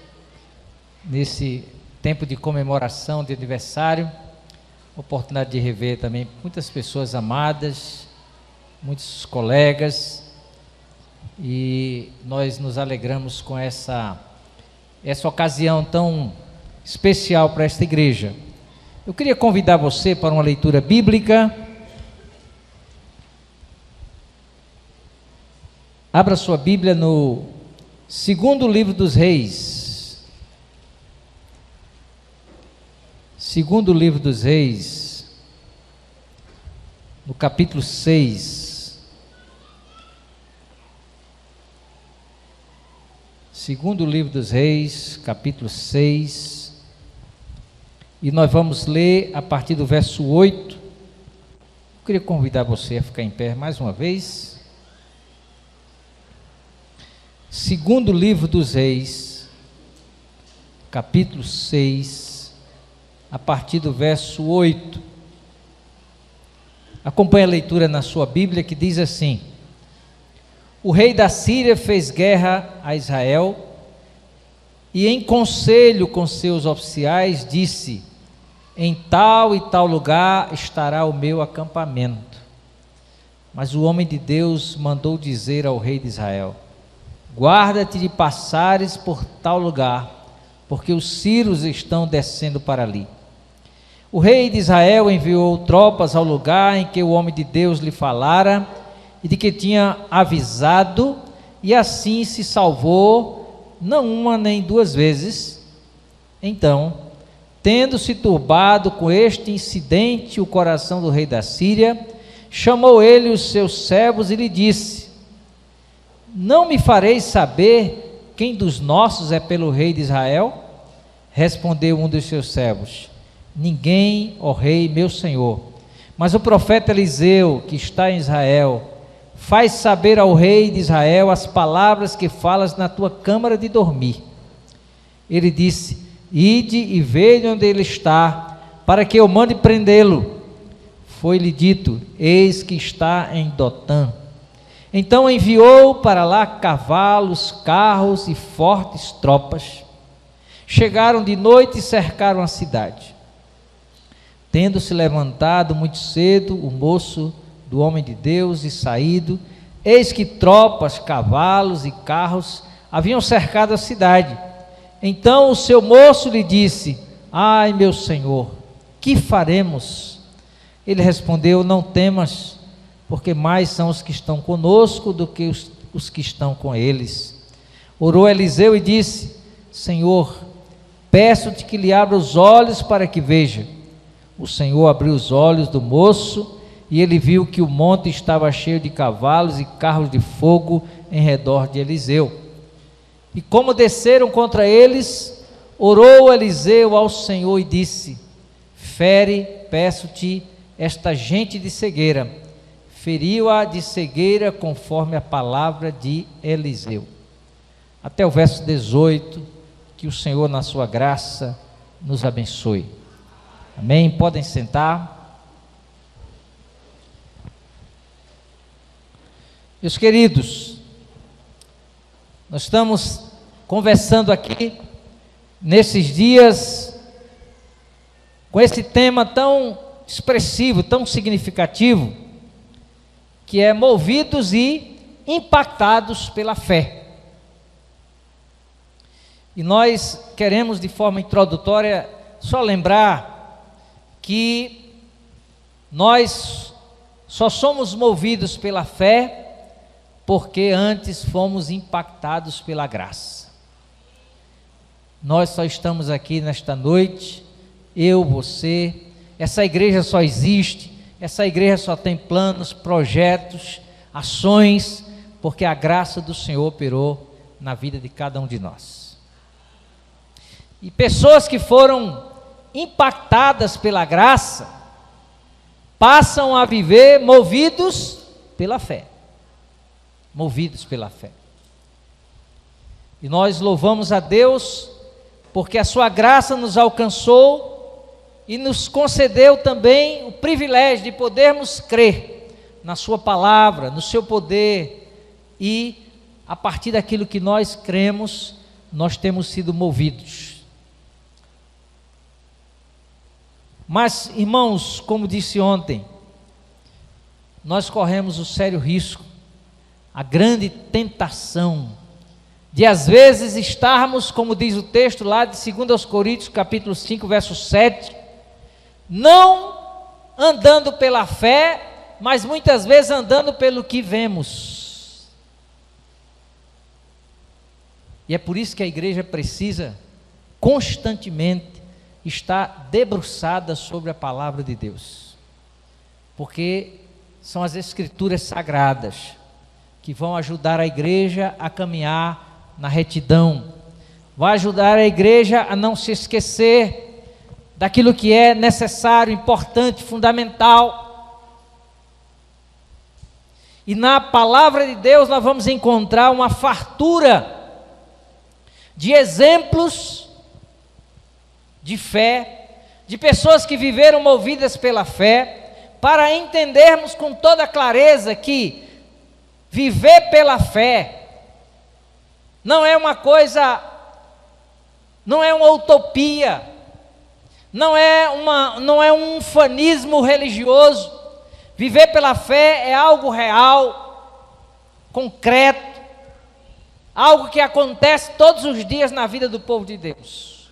nesse tempo de comemoração de aniversário. Oportunidade de rever também muitas pessoas amadas, muitos colegas, e nós nos alegramos com essa ocasião tão especial para esta igreja. Eu queria convidar você para uma leitura bíblica. Abra sua Bíblia no segundo livro dos Reis. Segundo livro dos Reis, no capítulo 6. Segundo livro dos Reis, capítulo 6. E nós vamos ler a partir do verso 8. Eu queria convidar você a ficar em pé mais uma vez. Segundo livro dos Reis, capítulo 6, a partir do verso 8. Acompanhe a leitura na sua Bíblia, que diz assim: O rei da Síria fez guerra a Israel e, em conselho com seus oficiais, disse: Em tal e tal lugar estará o meu acampamento. Mas o homem de Deus mandou dizer ao rei de Israel: Guarda-te de passares por tal lugar, porque os sírios estão descendo para ali. O rei de Israel enviou tropas ao lugar em que o homem de Deus lhe falara e de que tinha avisado, e assim se salvou, não uma nem duas vezes. Então, tendo-se turbado com este incidente o coração do rei da Síria, chamou ele os seus servos e lhe disse: Não me fareis saber quem dos nossos é pelo rei de Israel? Respondeu um dos seus servos: Ninguém, ó rei, meu senhor, mas o profeta Eliseu, que está em Israel, faz saber ao rei de Israel as palavras que falas na tua câmara de dormir. Ele disse: Ide e vede onde ele está, para que eu mande prendê-lo. Foi-lhe dito: Eis que está em Dotã. Então enviou para lá cavalos, carros e fortes tropas. Chegaram de noite e cercaram a cidade. Tendo-se levantado muito cedo o moço do homem de Deus e saído, eis que tropas, cavalos e carros haviam cercado a cidade. Então o seu moço lhe disse: Ai, meu senhor, que faremos? Ele respondeu: Não temas, porque mais são os que estão conosco do que os que estão com eles. Orou Eliseu e disse: Senhor, peço-te que lhe abra os olhos para que veja. O Senhor abriu os olhos do moço, e ele viu que o monte estava cheio de cavalos e carros de fogo em redor de Eliseu. E como desceram contra eles, orou Eliseu ao Senhor e disse: Fere, peço-te, esta gente de cegueira. Feriu-a de cegueira conforme a palavra de Eliseu. Até o verso 18, que o Senhor na sua graça nos abençoe. Amém? Podem sentar. Meus queridos, nós estamos conversando aqui nesses dias com esse tema tão expressivo, tão significativo, que é movidos e impactados pela fé. E nós queremos, de forma introdutória, só lembrar que nós só somos movidos pela fé porque antes fomos impactados pela graça. Nós só estamos aqui nesta noite, eu, você, essa igreja só existe, essa igreja só tem planos, projetos, ações, porque a graça do Senhor operou na vida de cada um de nós. E pessoas que foram impactadas pela graça passam a viver movidos pela fé. Movidos pela fé. E nós louvamos a Deus porque a sua graça nos alcançou e nos concedeu também o privilégio de podermos crer na sua palavra, no seu poder, e a partir daquilo que nós cremos, nós temos sido movidos. Mas, irmãos, como disse ontem, nós corremos o sério risco, a grande tentação de às vezes estarmos, como diz o texto lá de 2 Coríntios capítulo 5, verso 7, não andando pela fé, mas muitas vezes andando pelo que vemos. E é por isso que a igreja precisa constantemente estar debruçada sobre a palavra de Deus. Porque são as escrituras sagradas que vão ajudar a igreja a caminhar na retidão, vai ajudar a igreja a não se esquecer daquilo que é necessário, importante, fundamental. E na palavra de Deus nós vamos encontrar uma fartura de exemplos de fé, de pessoas que viveram movidas pela fé, para entendermos com toda clareza que viver pela fé não é uma coisa, não é uma utopia, não é um ufanismo religioso. Viver pela fé é algo real, concreto, algo que acontece todos os dias na vida do povo de Deus.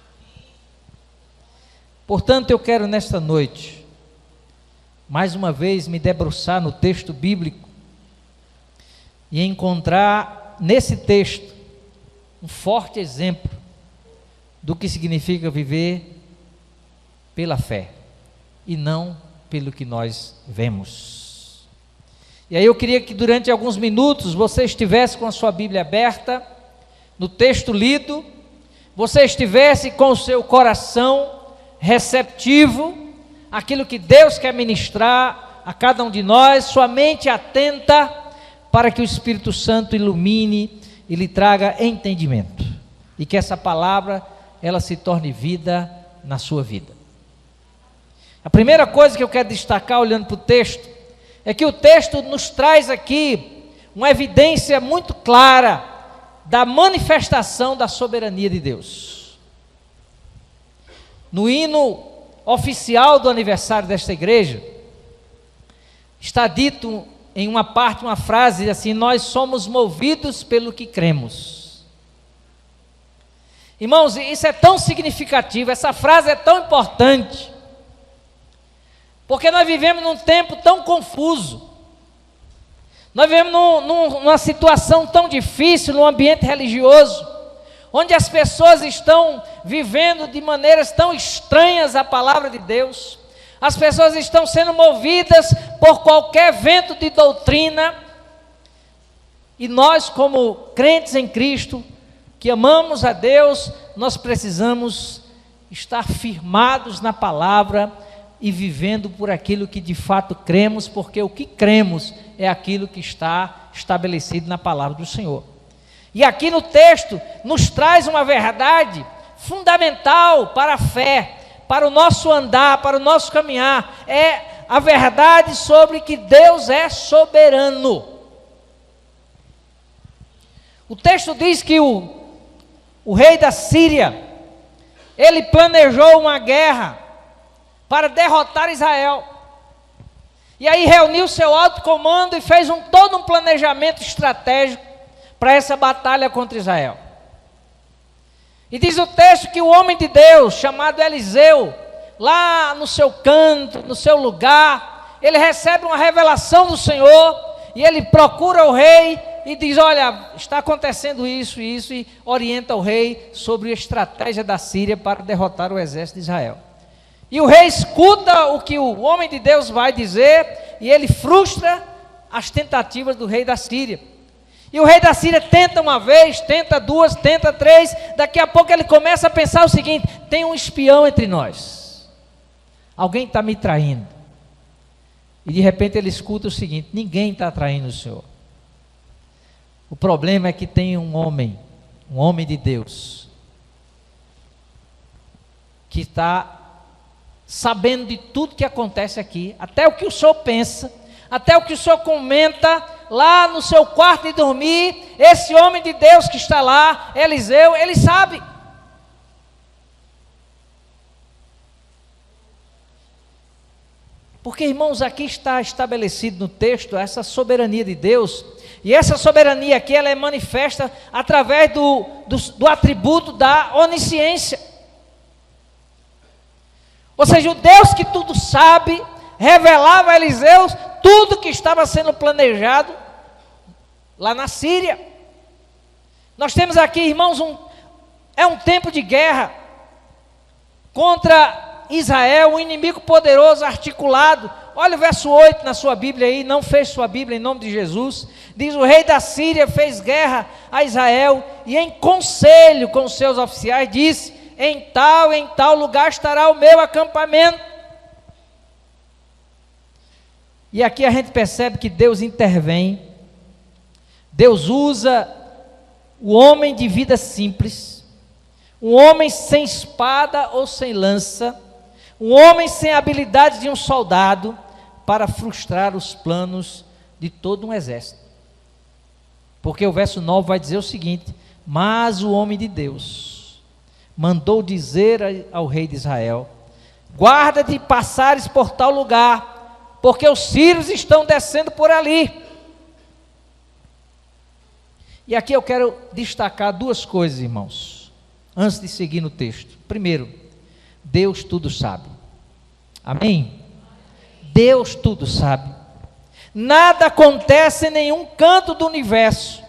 Portanto, eu quero nesta noite, mais uma vez, me debruçar no texto bíblico e encontrar nesse texto um forte exemplo do que significa viver pela fé e não pelo que nós vemos. E aí eu queria que durante alguns minutos você estivesse com a sua Bíblia aberta, no texto lido, você estivesse com o seu coração receptivo àquilo que Deus quer ministrar a cada um de nós, sua mente atenta para que o Espírito Santo ilumine e lhe traga entendimento, e que essa palavra ela se torne vida na sua vida. A primeira coisa que eu quero destacar olhando para o texto é que o texto nos traz aqui uma evidência muito clara da manifestação da soberania de Deus. No hino oficial do aniversário desta igreja, está dito em uma parte, uma frase assim: nós somos movidos pelo que cremos. Irmãos, isso é tão significativo, essa frase é tão importante, porque nós vivemos num tempo tão confuso, nós vivemos numa situação tão difícil, num ambiente religioso, onde as pessoas estão vivendo de maneiras tão estranhas à palavra de Deus, as pessoas estão sendo movidas por qualquer vento de doutrina, e nós, como crentes em Cristo, que amamos a Deus, nós precisamos estar firmados na palavra e vivendo por aquilo que de fato cremos, porque o que cremos é aquilo que está estabelecido na palavra do Senhor. E aqui no texto nos traz uma verdade fundamental para a fé, para o nosso andar, para o nosso caminhar, é a verdade sobre que Deus é soberano. O texto diz que o rei da Síria, ele planejou uma guerra para derrotar Israel, e aí reuniu seu alto comando e fez todo um planejamento estratégico para essa batalha contra Israel. E diz o texto que o homem de Deus, chamado Eliseu, lá no seu canto, no seu lugar, ele recebe uma revelação do Senhor, e ele procura o rei e diz: olha, está acontecendo isso e isso, e orienta o rei sobre a estratégia da Síria para derrotar o exército de Israel. E o rei escuta o que o homem de Deus vai dizer, e ele frustra as tentativas do rei da Síria. E o rei da Síria tenta uma vez, tenta duas, tenta três, daqui a pouco ele começa a pensar o seguinte: tem um espião entre nós, alguém está me traindo. E de repente ele escuta o seguinte: ninguém está traindo o Senhor. O problema é que tem um homem de Deus, que está sabendo de tudo que acontece aqui, até o que o Senhor pensa, até o que o Senhor comenta lá no seu quarto de dormir. Esse homem de Deus que está lá, Eliseu, ele sabe. Porque, irmãos, aqui está estabelecido no texto essa soberania de Deus, e essa soberania aqui ela é manifesta através do atributo da onisciência. Ou seja, o Deus que tudo sabe, revelava a Eliseu tudo que estava sendo planejado lá na Síria. Nós temos aqui, irmãos, é um tempo de guerra contra Israel, um inimigo poderoso, articulado. Olha o verso 8 na sua Bíblia aí, não feche sua Bíblia em nome de Jesus. Diz: o rei da Síria fez guerra a Israel e em conselho com os seus oficiais disse: em tal lugar estará o meu acampamento. E aqui a gente percebe que Deus intervém. Deus usa o homem de vida simples, um homem sem espada ou sem lança, um homem sem habilidades de um soldado, para frustrar os planos de todo um exército. Porque o verso 9 vai dizer o seguinte: mas o homem de Deus mandou dizer ao rei de Israel: guarda de passares por tal lugar, porque os sírios estão descendo por ali. E aqui eu quero destacar duas coisas, irmãos, antes de seguir no texto. Primeiro, Deus tudo sabe. Amém? Deus tudo sabe. Nada acontece em nenhum canto do universo,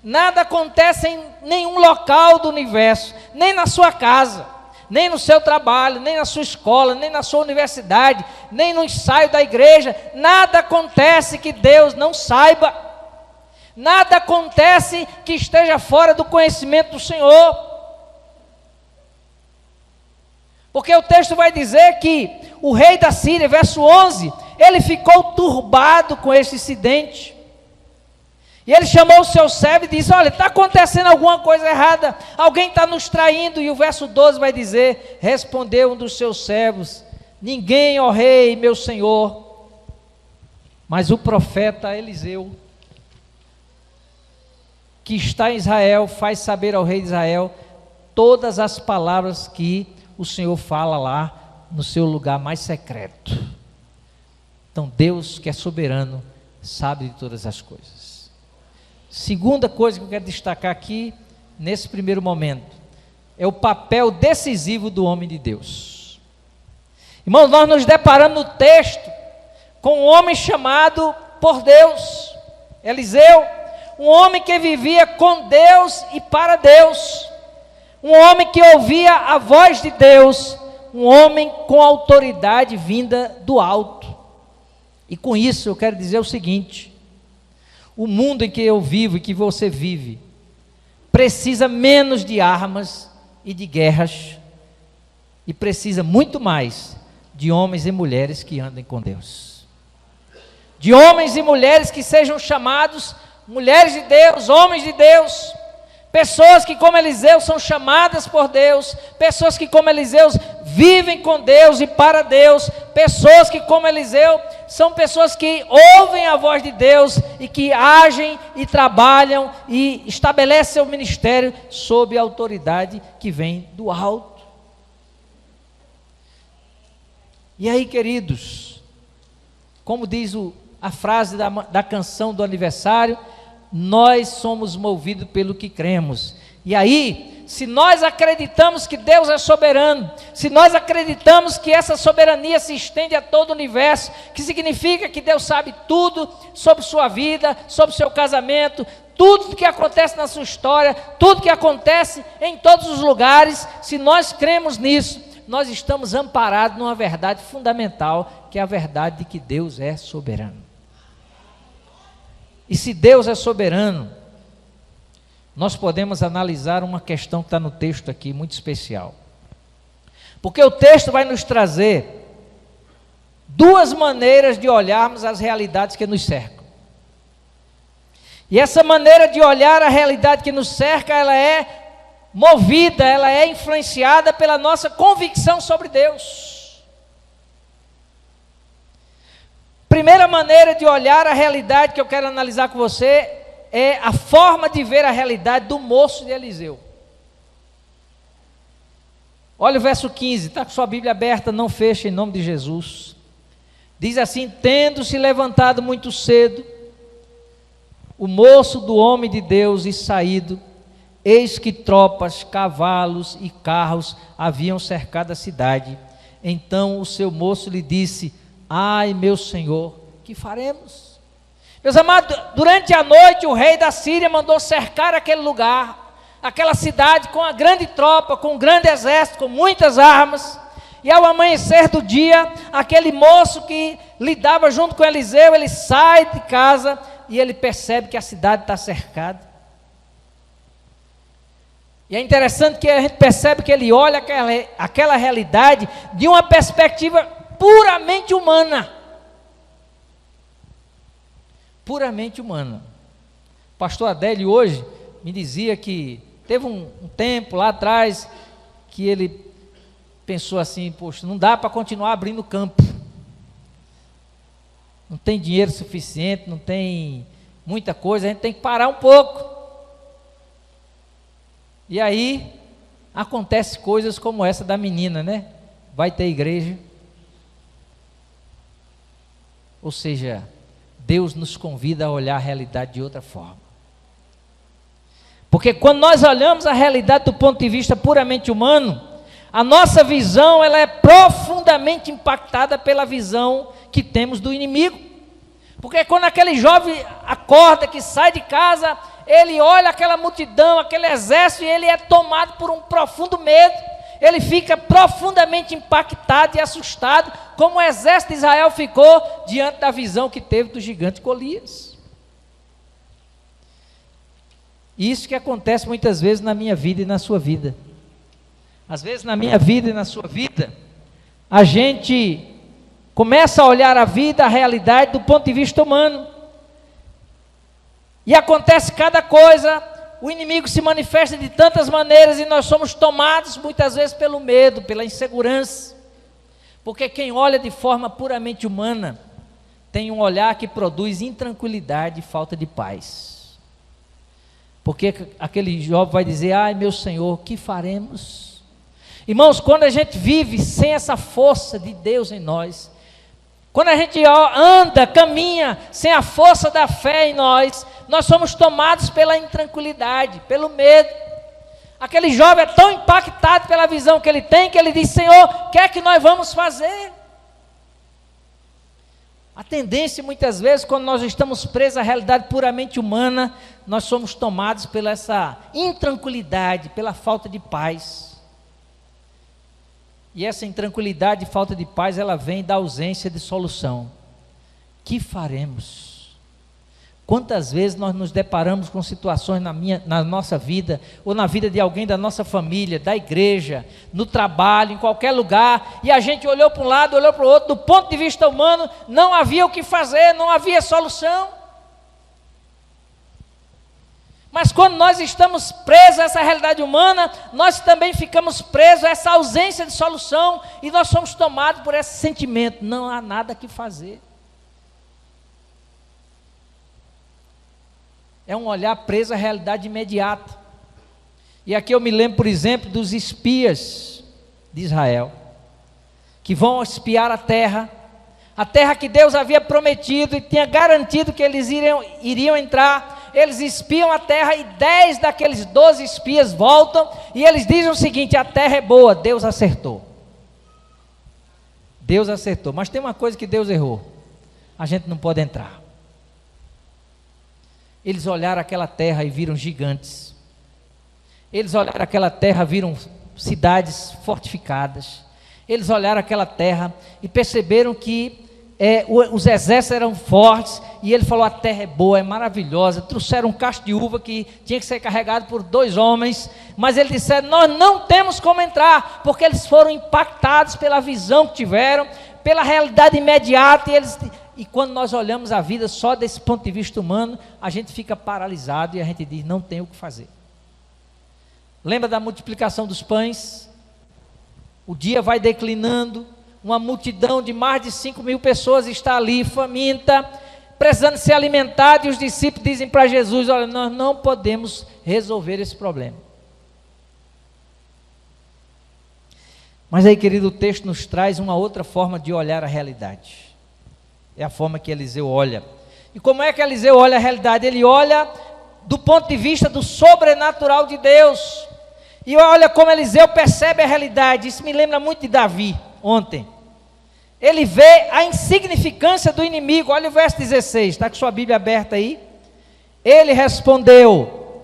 nada acontece em nenhum local do universo, nem na sua casa, nem no seu trabalho, nem na sua escola, nem na sua universidade, nem no ensaio da igreja. Nada acontece que Deus não saiba. Nada acontece que esteja fora do conhecimento do Senhor. Porque o texto vai dizer que o rei da Síria, verso 11, ele ficou turbado com esse incidente. E ele chamou o seu servo e disse: olha, está acontecendo alguma coisa errada, alguém está nos traindo. E o verso 12 vai dizer: respondeu um dos seus servos: ninguém, ó rei, meu senhor, mas o profeta Eliseu, que está em Israel, faz saber ao rei de Israel todas as palavras que o Senhor fala lá no seu lugar mais secreto. Então Deus, que é soberano, sabe de todas as coisas. Segunda coisa que eu quero destacar aqui, nesse primeiro momento, é o papel decisivo do homem de Deus. Irmãos, nós nos deparamos no texto com um homem chamado por Deus, Eliseu, um homem que vivia com Deus e para Deus, um homem que ouvia a voz de Deus, um homem com autoridade vinda do alto. E com isso eu quero dizer o seguinte: o mundo em que eu vivo e que você vive precisa menos de armas e de guerras, e precisa muito mais de homens e mulheres que andem com Deus, de homens e mulheres que sejam chamados mulheres de Deus, homens de Deus, pessoas que como Eliseu são chamadas por Deus, pessoas que como Eliseu vivem com Deus e para Deus, pessoas que como Eliseu são pessoas que ouvem a voz de Deus e que agem e trabalham e estabelecem seu ministério sob a autoridade que vem do alto. E aí, queridos, como diz a frase da canção do aniversário, nós somos movidos pelo que cremos. E aí, se nós acreditamos que Deus é soberano, se nós acreditamos que essa soberania se estende a todo o universo, que significa que Deus sabe tudo sobre sua vida, sobre seu casamento, tudo que acontece na sua história, tudo que acontece em todos os lugares, se nós cremos nisso, nós estamos amparados numa verdade fundamental, que é a verdade de que Deus é soberano. E se Deus é soberano, nós podemos analisar uma questão que está no texto aqui, muito especial. Porque o texto vai nos trazer duas maneiras de olharmos as realidades que nos cercam. E essa maneira de olhar a realidade que nos cerca, ela é movida, ela é influenciada pela nossa convicção sobre Deus. Primeira maneira de olhar a realidade que eu quero analisar com você é a forma de ver a realidade do moço de Eliseu. Olha o verso 15, está com sua Bíblia aberta, não feche em nome de Jesus. Diz assim: tendo-se levantado muito cedo, o moço do homem de Deus e saído, eis que tropas, cavalos e carros haviam cercado a cidade. Então o seu moço lhe disse: ai, meu senhor, que faremos? Meus amados, durante a noite o rei da Síria mandou cercar aquele lugar, aquela cidade com uma grande tropa, com um grande exército, com muitas armas. E ao amanhecer do dia, aquele moço que lidava junto com Eliseu, ele sai de casa e ele percebe que a cidade está cercada. E é interessante que a gente percebe que ele olha aquela realidade de uma perspectiva puramente humana. Puramente humana. O pastor Adélio hoje me dizia que teve um tempo lá atrás que ele pensou assim, poxa, não dá para continuar abrindo campo. Não tem dinheiro suficiente, não tem muita coisa, a gente tem que parar um pouco. E aí, acontece coisas como essa da menina, né? Vai ter igreja. Ou seja, Deus nos convida a olhar a realidade de outra forma. Porque quando nós olhamos a realidade do ponto de vista puramente humano, a nossa visão ela é profundamente impactada pela visão que temos do inimigo. Porque quando aquele jovem acorda, que sai de casa, ele olha aquela multidão, aquele exército, e ele é tomado por um profundo medo. Ele fica profundamente impactado e assustado, como o exército de Israel ficou diante da visão que teve do gigante Golias. Isso que acontece muitas vezes na minha vida e na sua vida. Às vezes na minha vida e na sua vida, a gente começa a olhar a vida, a realidade do ponto de vista humano. E acontece cada coisa, o inimigo se manifesta de tantas maneiras e nós somos tomados muitas vezes pelo medo, pela insegurança. Porque quem olha de forma puramente humana, tem um olhar que produz intranquilidade e falta de paz. Porque aquele jovem vai dizer, ai meu Senhor, o que faremos? Irmãos, quando a gente vive sem essa força de Deus em nós, quando a gente anda, caminha, sem a força da fé em nós somos tomados pela intranquilidade, pelo medo. Aquele jovem é tão impactado pela visão que ele tem, que ele diz, Senhor, o que é que nós vamos fazer? A tendência muitas vezes, quando nós estamos presos à realidade puramente humana, nós somos tomados pela essa intranquilidade, pela falta de paz. E essa intranquilidade e falta de paz, ela vem da ausência de solução. Que faremos? Quantas vezes nós nos deparamos com situações na nossa vida, ou na vida de alguém da nossa família, da igreja, no trabalho, em qualquer lugar, e a gente olhou para um lado, olhou para o outro, do ponto de vista humano, não havia o que fazer, não havia solução. Mas quando nós estamos presos a essa realidade humana, nós também ficamos presos a essa ausência de solução, e nós somos tomados por esse sentimento, não há nada que fazer. É um olhar preso à realidade imediata. E aqui eu me lembro, por exemplo, dos espias de Israel, que vão espiar a terra que Deus havia prometido e tinha garantido que eles iriam entrar. Eles espiam a terra e 10 daqueles 12 espias voltam e eles dizem o seguinte, a terra é boa, Deus acertou. Deus acertou, mas tem uma coisa que Deus errou, a gente não pode entrar. Eles olharam aquela terra e viram gigantes. Eles olharam aquela terra e viram cidades fortificadas. Eles olharam aquela terra e perceberam que os exércitos eram fortes. E ele falou, a terra é boa, é maravilhosa. Trouxeram um cacho de uva que tinha que ser carregado por 2 homens. Mas eles disseram, nós não temos como entrar. Porque eles foram impactados pela visão que tiveram, pela realidade imediata. E quando nós olhamos a vida só desse ponto de vista humano, a gente fica paralisado e a gente diz, não tem o que fazer. Lembra da multiplicação dos pães? O dia vai declinando, uma multidão de mais de 5.000 pessoas está ali, faminta, precisando ser alimentada, e os discípulos dizem para Jesus, olha, nós não podemos resolver esse problema. Mas aí, querido, o texto nos traz uma outra forma de olhar a realidade. É a forma que Eliseu olha. E como é que Eliseu olha a realidade? Ele olha do ponto de vista do sobrenatural de Deus. E olha como Eliseu percebe a realidade. Isso me lembra muito de Davi, ontem. Ele vê a insignificância do inimigo. Olha o verso 16, está com sua Bíblia aberta aí. Ele respondeu,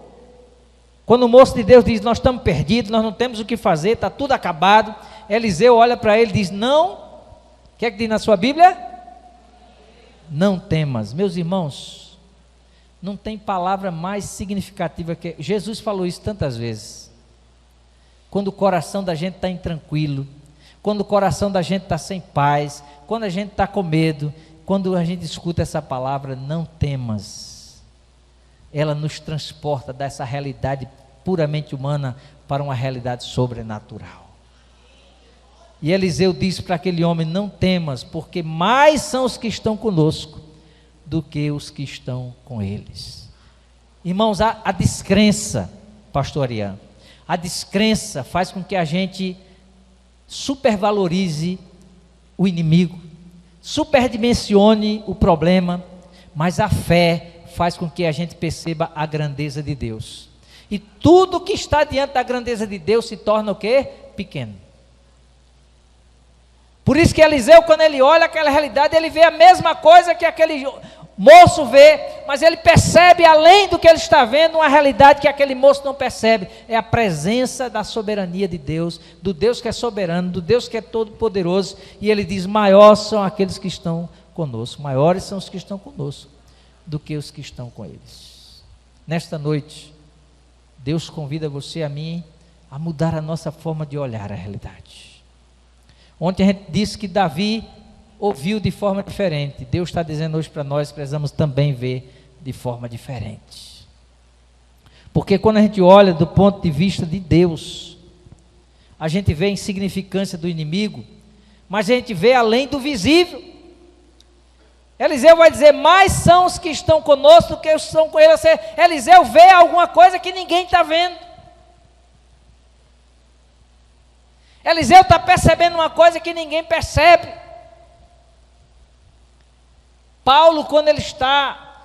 Quando o moço de Deus diz, nós estamos perdidos, nós não temos o que fazer, está tudo acabado, Eliseu olha para ele e diz, não, o que é que diz na sua Bíblia? Não temas. Meus irmãos, não tem palavra mais significativa que... Jesus falou isso tantas vezes. Quando o coração da gente está intranquilo, quando o coração da gente está sem paz, quando a gente está com medo, quando a gente escuta essa palavra, não temas, ela nos transporta dessa realidade puramente humana para uma realidade sobrenatural. E Eliseu disse para aquele homem, não temas, porque mais são os que estão conosco do que os que estão com eles. Irmãos, a descrença, pastor Ariano, a descrença faz com que a gente supervalorize o inimigo, superdimensione o problema, mas a fé faz com que a gente perceba a grandeza de Deus. E tudo que está diante da grandeza de Deus se torna o quê? Pequeno. Por isso que Eliseu, quando ele olha aquela realidade, ele vê a mesma coisa que aquele moço vê, mas ele percebe além do que ele está vendo, uma realidade que aquele moço não percebe, é a presença da soberania de Deus, do Deus que é soberano, do Deus que é todo poderoso, e ele diz, maiores são aqueles que estão conosco, maiores são os que estão conosco, do que os que estão com eles. Nesta noite, Deus convida você e a mim, a mudar a nossa forma de olhar a realidade. Ontem a gente disse que Davi ouviu de forma diferente. Deus está dizendo hoje para nós, precisamos também ver de forma diferente. Porque quando a gente olha do ponto de vista de Deus, a gente vê a insignificância do inimigo, mas a gente vê além do visível. Eliseu vai dizer, mais são os que estão conosco do que os que estão com ele. Eliseu vê alguma coisa que ninguém está vendo. Eliseu está percebendo uma coisa que ninguém percebe. Paulo, quando ele está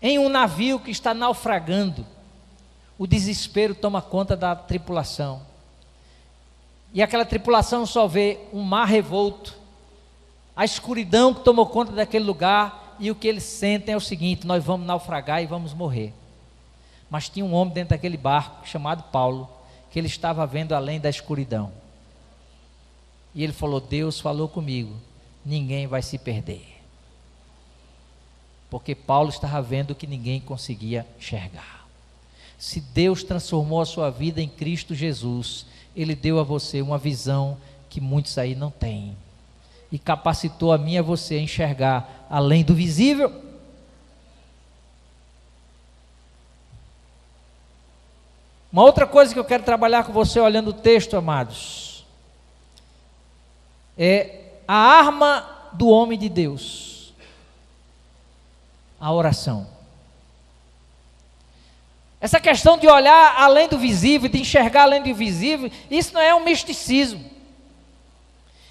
em um navio que está naufragando, o desespero toma conta da tripulação. E aquela tripulação só vê um mar revolto, a escuridão que tomou conta daquele lugar, e o que eles sentem é o seguinte, nós vamos naufragar e vamos morrer. Mas tinha um homem dentro daquele barco, chamado Paulo, que ele estava vendo além da escuridão. E ele falou, Deus falou comigo, ninguém vai se perder. Porque Paulo estava vendo o que ninguém conseguia enxergar. Se Deus transformou a sua vida em Cristo Jesus, Ele deu a você uma visão que muitos aí não têm. E capacitou a mim e a você a enxergar além do visível. Uma outra coisa que eu quero trabalhar com você olhando o texto, amados, é a arma do homem de Deus, a oração. Essa questão de olhar além do visível, de enxergar além do visível, isso não é um misticismo,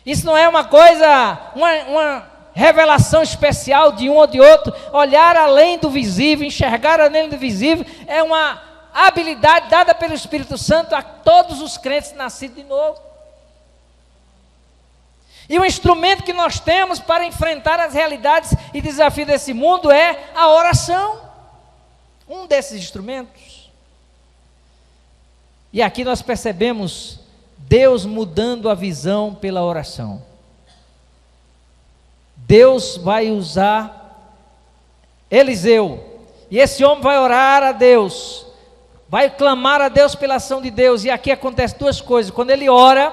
isso não é uma coisa, uma revelação especial de um ou de outro. Olhar além do visível, enxergar além do visível, é uma habilidade dada pelo Espírito Santo a todos os crentes nascidos de novo. E o instrumento que nós temos para enfrentar as realidades e desafios desse mundo é a oração. Um desses instrumentos. E aqui nós percebemos Deus mudando a visão pela oração. Deus vai usar Eliseu, e esse homem vai orar a Deus, vai clamar a Deus pela ação de Deus, e aqui acontece duas coisas. Quando ele ora,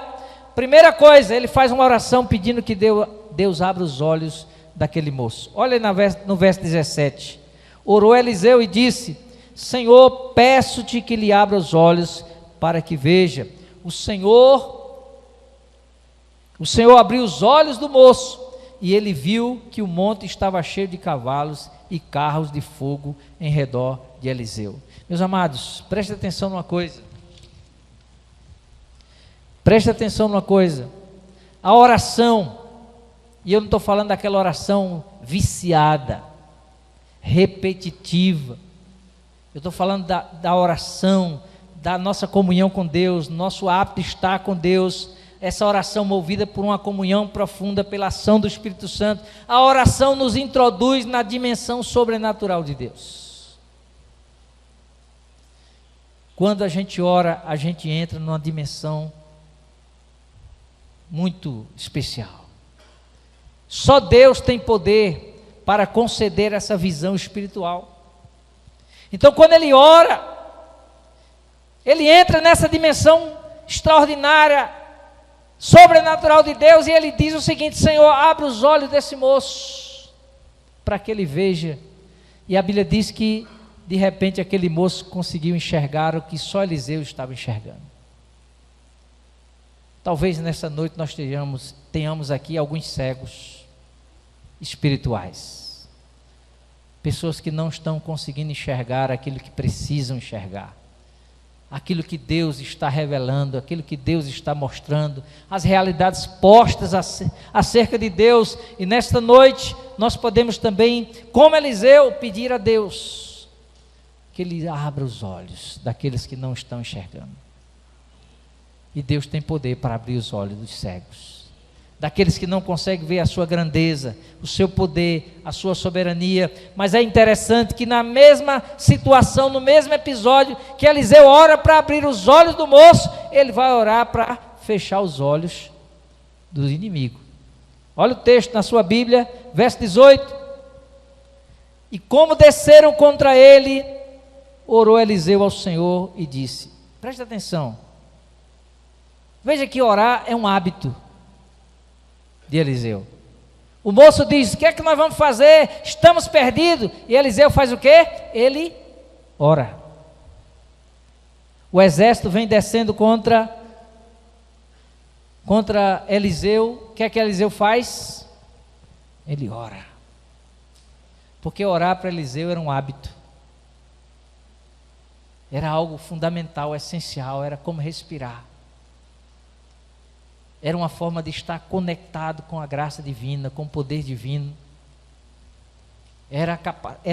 primeira coisa, ele faz uma oração pedindo que Deus abra os olhos daquele moço. Olha no verso 17. Orou Eliseu e disse, Senhor, peço-te que lhe abra os olhos para que veja. O Senhor abriu os olhos do moço e ele viu que o monte estava cheio de cavalos e carros de fogo em redor de Eliseu. Meus amados, preste atenção numa coisa. Preste atenção numa coisa, a oração, e eu não estou falando daquela oração viciada, repetitiva, eu estou falando da oração, da nossa comunhão com Deus, nosso hábito de estar com Deus, essa oração movida por uma comunhão profunda pela ação do Espírito Santo. A oração nos introduz na dimensão sobrenatural de Deus. Quando a gente ora, a gente entra numa dimensão muito especial. Só Deus tem poder para conceder essa visão espiritual. Então, quando ele ora, ele entra nessa dimensão extraordinária, sobrenatural de Deus, e ele diz o seguinte: Senhor, abre os olhos desse moço, para que ele veja. E a Bíblia diz que, de repente, aquele moço conseguiu enxergar o que só Eliseu estava enxergando. Talvez nessa noite nós tenhamos aqui alguns cegos espirituais, pessoas que não estão conseguindo enxergar aquilo que precisam enxergar, aquilo que Deus está revelando, aquilo que Deus está mostrando, as realidades postas acerca de Deus. E nesta noite nós podemos também, como Eliseu, pedir a Deus que Ele abra os olhos daqueles que não estão enxergando. E Deus tem poder para abrir os olhos dos cegos, daqueles que não conseguem ver a sua grandeza, o seu poder, a sua soberania. Mas é interessante que na mesma situação, no mesmo episódio que Eliseu ora para abrir os olhos do moço, ele vai orar para fechar os olhos do inimigo. Olha o texto na sua Bíblia, verso 18. E como desceram contra ele, orou Eliseu ao Senhor e disse, preste atenção, veja que orar é um hábito de Eliseu. O moço diz, o que é que nós vamos fazer? Estamos perdidos. E Eliseu faz o quê? Ele ora. O exército vem descendo contra Eliseu. O que é que Eliseu faz? Ele ora. Porque orar para Eliseu era um hábito. Era algo fundamental, essencial, era como respirar. Era uma forma de estar conectado com a graça divina, com o poder divino. Era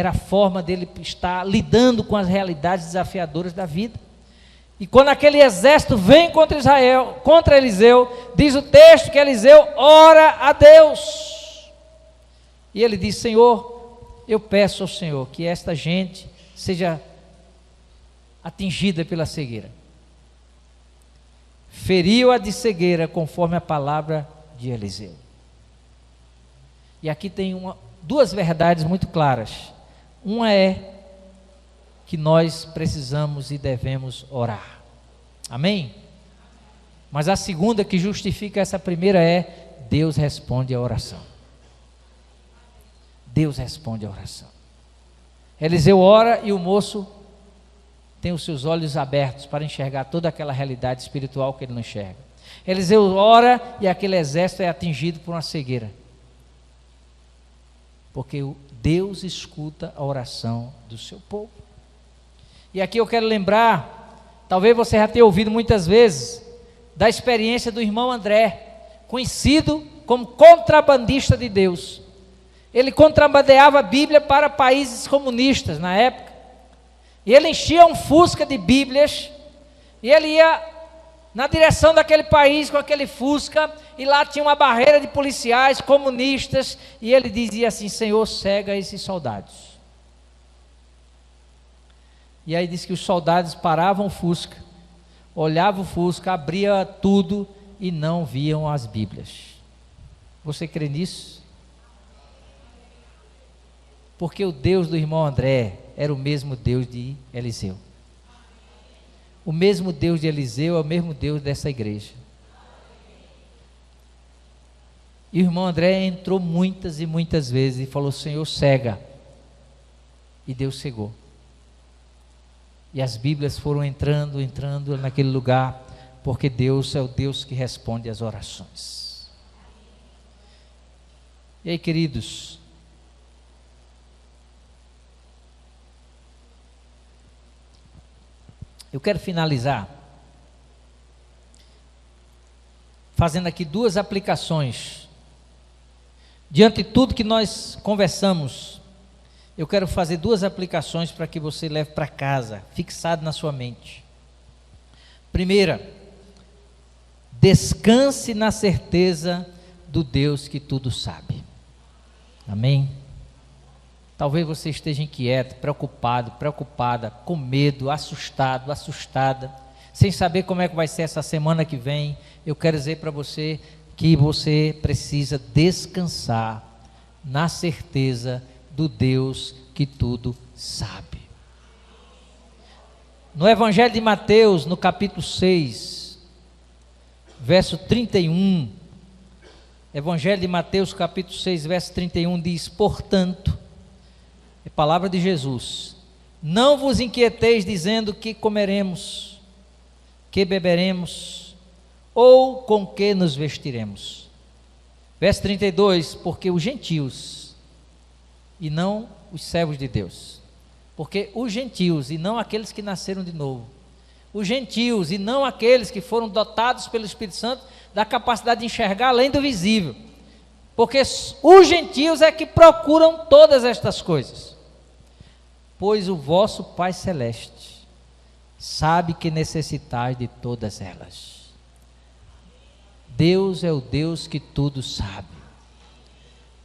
a forma dele estar lidando com as realidades desafiadoras da vida. E quando aquele exército vem contra Eliseu, diz o texto que Eliseu ora a Deus. E ele diz, Senhor, eu peço ao Senhor que esta gente seja atingida pela cegueira. Feriu-a de cegueira conforme a palavra de Eliseu. E aqui tem duas verdades muito claras. Uma é que nós precisamos e devemos orar. Amém? Mas a segunda que justifica essa primeira é, Deus responde a oração. Deus responde a oração. Eliseu ora e o moço tem os seus olhos abertos para enxergar toda aquela realidade espiritual que ele não enxerga. Eliseu ora e aquele exército é atingido por uma cegueira. Porque Deus escuta a oração do seu povo. E aqui eu quero lembrar, talvez você já tenha ouvido muitas vezes, da experiência do irmão André, conhecido como contrabandista de Deus. Ele contrabandeava a Bíblia para países comunistas na época. E ele enchia um Fusca de Bíblias, e ele ia na direção daquele país com aquele Fusca, e lá tinha uma barreira de policiais comunistas, e ele dizia assim, Senhor, cega esses soldados. E aí diz que os soldados paravam o Fusca, olhavam o Fusca, abria tudo, e não viam as Bíblias. Você crê nisso? Porque o Deus do irmão André era o mesmo Deus de Eliseu. O mesmo Deus de Eliseu é o mesmo Deus dessa igreja. E o irmão André entrou muitas e muitas vezes e falou, Senhor, cega. E Deus cegou. E as Bíblias foram entrando naquele lugar, porque Deus é o Deus que responde às orações. E aí, queridos, eu quero finalizar fazendo aqui duas aplicações. Diante de tudo que nós conversamos, eu quero fazer duas aplicações para que você leve para casa, fixado na sua mente. Primeira, descanse na certeza do Deus que tudo sabe. Amém? Talvez você esteja inquieto, preocupado, preocupada, com medo, assustado, assustada, sem saber como é que vai ser essa semana que vem. Eu quero dizer para você que você precisa descansar na certeza do Deus que tudo sabe. No Evangelho de Mateus, no capítulo 6, verso 31, Evangelho de Mateus, capítulo 6, verso 31, diz: portanto, é palavra de Jesus, não vos inquieteis dizendo que comeremos, que beberemos, ou com que nos vestiremos. Verso 32, porque os gentios, e não os servos de Deus, porque os gentios, e não aqueles que nasceram de novo, os gentios, e não aqueles que foram dotados pelo Espírito Santo, da capacidade de enxergar além do visível, porque os gentios é que procuram todas estas coisas, pois o vosso Pai Celeste sabe que necessitais de todas elas. Deus é o Deus que tudo sabe.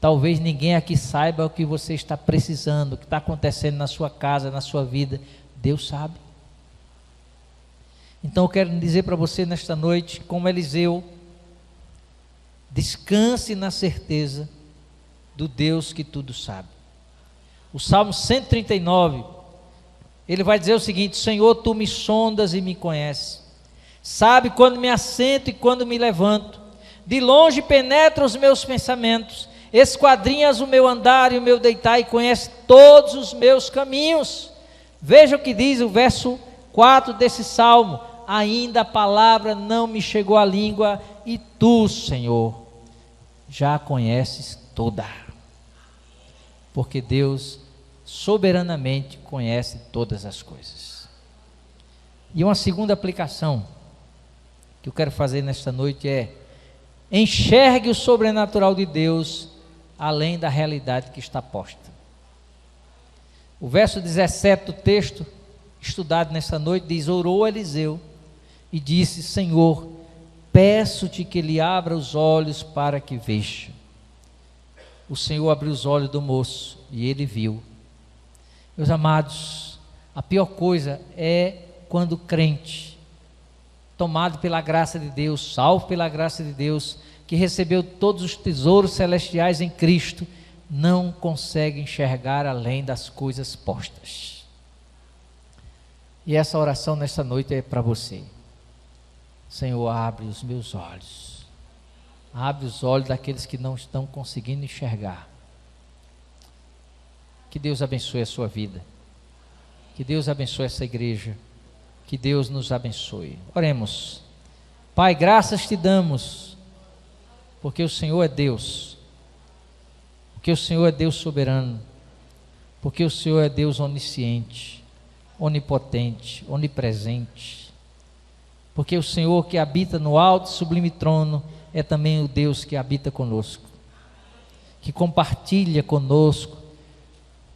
Talvez ninguém aqui saiba o que você está precisando, o que está acontecendo na sua casa, na sua vida. Deus sabe. Então eu quero dizer para você nesta noite, como Eliseu, descanse na certeza do Deus que tudo sabe. O Salmo 139, ele vai dizer o seguinte: Senhor, tu me sondas e me conheces, sabe quando me assento e quando me levanto, de longe penetra os meus pensamentos, esquadrinhas o meu andar e o meu deitar, e conhece todos os meus caminhos. Veja o que diz o verso 4 desse salmo: ainda a palavra não me chegou à língua, e tu, Senhor, já a conheces toda. Porque Deus soberanamente conhece todas as coisas. E uma segunda aplicação que eu quero fazer nesta noite é: enxergue o sobrenatural de Deus além da realidade que está posta. O verso 17 do texto estudado nesta noite diz: orou Eliseu e disse: Senhor, peço-te que lhe abra os olhos para que veja. O Senhor abriu os olhos do moço e ele viu. Meus amados, a pior coisa é quando o crente, tomado pela graça de Deus, salvo pela graça de Deus, que recebeu todos os tesouros celestiais em Cristo, não consegue enxergar além das coisas postas. E essa oração nesta noite é para você. Senhor, abre os meus olhos. Abre os olhos daqueles que não estão conseguindo enxergar. Que Deus abençoe a sua vida. Que Deus abençoe essa igreja. Que Deus nos abençoe. Oremos. Pai, graças te damos, porque o Senhor é Deus. Porque o Senhor é Deus soberano. Porque o Senhor é Deus onisciente, onipotente, onipresente. Porque o Senhor que habita no alto e sublime trono é também o Deus que habita conosco, que compartilha conosco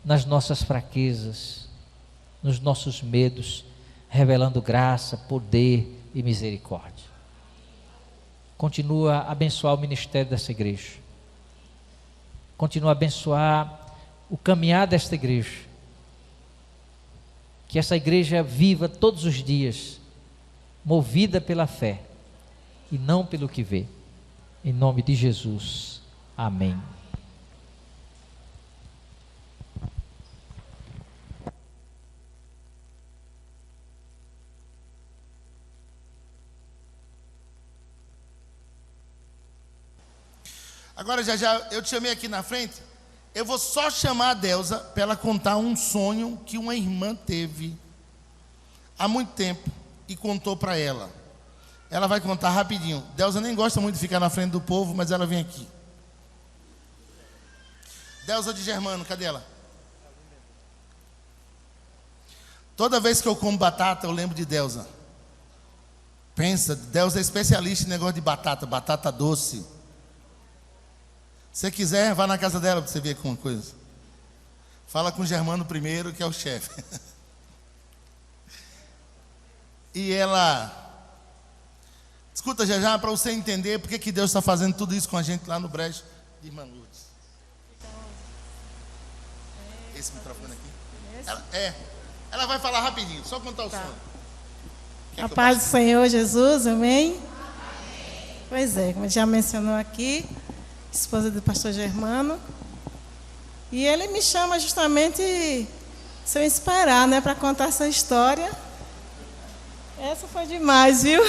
nas nossas fraquezas, nos nossos medos, revelando graça, poder e misericórdia. Continua a abençoar o ministério dessa igreja. Continua a abençoar o caminhar desta igreja. Que essa igreja viva todos os dias, movida pela fé e não pelo que vê. Em nome de Jesus. Amém. Agora já eu te chamei aqui na frente. Eu vou só chamar a Delza para ela contar um sonho que uma irmã teve há muito tempo e contou para ela. Ela vai contar rapidinho. Delza nem gosta muito de ficar na frente do povo, mas ela vem aqui. Delza de Germano, cadê ela? Toda vez que eu como batata, eu lembro de Delza. Pensa, Delza é especialista em negócio de batata, batata doce. Se você quiser, vá na casa dela para você ver alguma coisa. Fala com o Germano primeiro, que é o chefe. E ela... Escuta já para você entender porque que Deus está fazendo tudo isso com a gente lá no Brejo de Irmã Lourdes. esse microfone aqui. Ela vai falar rapidinho, só contar o sonho. A paz do Senhor Jesus, amém? Pois é, como já mencionou aqui, esposa do pastor Germano. E ele me chama justamente se eu esperar, né, para contar essa história. Essa foi demais, viu?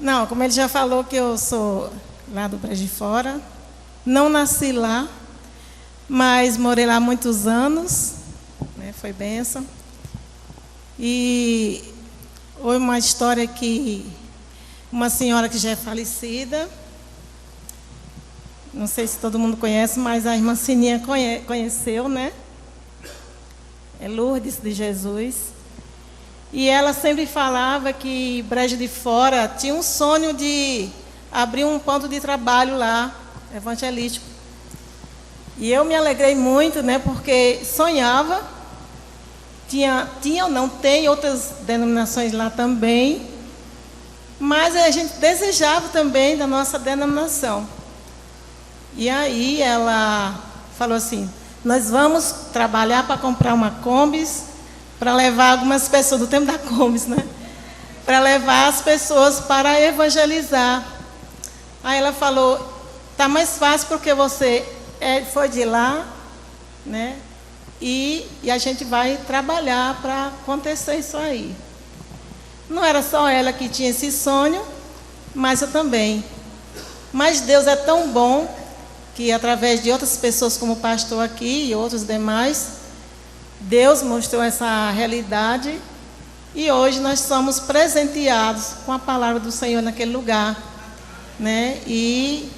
Não, como ele já falou que eu sou lá do Brejo de Fora, não nasci lá, mas morei lá muitos anos, né, foi bênção. E foi uma história que uma senhora que já é falecida, não sei se todo mundo conhece, mas a irmã Sininha conheceu, né? É Lourdes de Jesus. E ela sempre falava que Brejo de Fora tinha um sonho de abrir um ponto de trabalho lá, evangelístico. E eu me alegrei muito, né? Porque sonhava, tinha ou não, tem outras denominações lá também, mas a gente desejava também da nossa denominação. E aí ela falou assim, nós vamos trabalhar para comprar uma Kombis, para levar algumas pessoas, do tempo da Kombis, né? Para levar as pessoas para evangelizar. Aí ela falou, tá mais fácil porque você foi de lá, né? E a gente vai trabalhar para acontecer isso aí. Não era só ela que tinha esse sonho, mas eu também. Mas Deus é tão bom que através de outras pessoas como o pastor aqui e outros demais, Deus mostrou essa realidade e hoje nós somos presenteados com a palavra do Senhor naquele lugar, né? E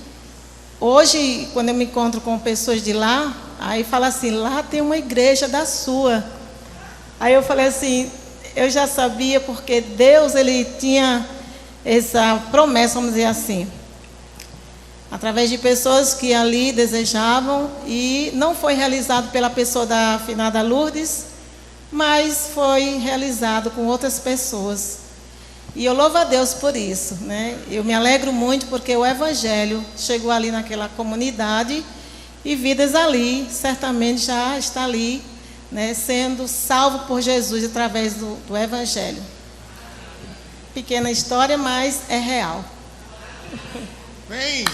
hoje, quando eu me encontro com pessoas de lá, aí fala assim, lá tem uma igreja da sua. Aí eu falei assim, eu já sabia porque Deus, ele tinha essa promessa, vamos dizer assim, através de pessoas que ali desejavam, e não foi realizado pela pessoa da afinada Lourdes, mas foi realizado com outras pessoas. E eu louvo a Deus por isso, né? Eu me alegro muito porque o Evangelho chegou ali naquela comunidade e vidas ali, certamente já está ali, né, sendo salvo por Jesus através do Evangelho. Pequena história, mas é real. Vem!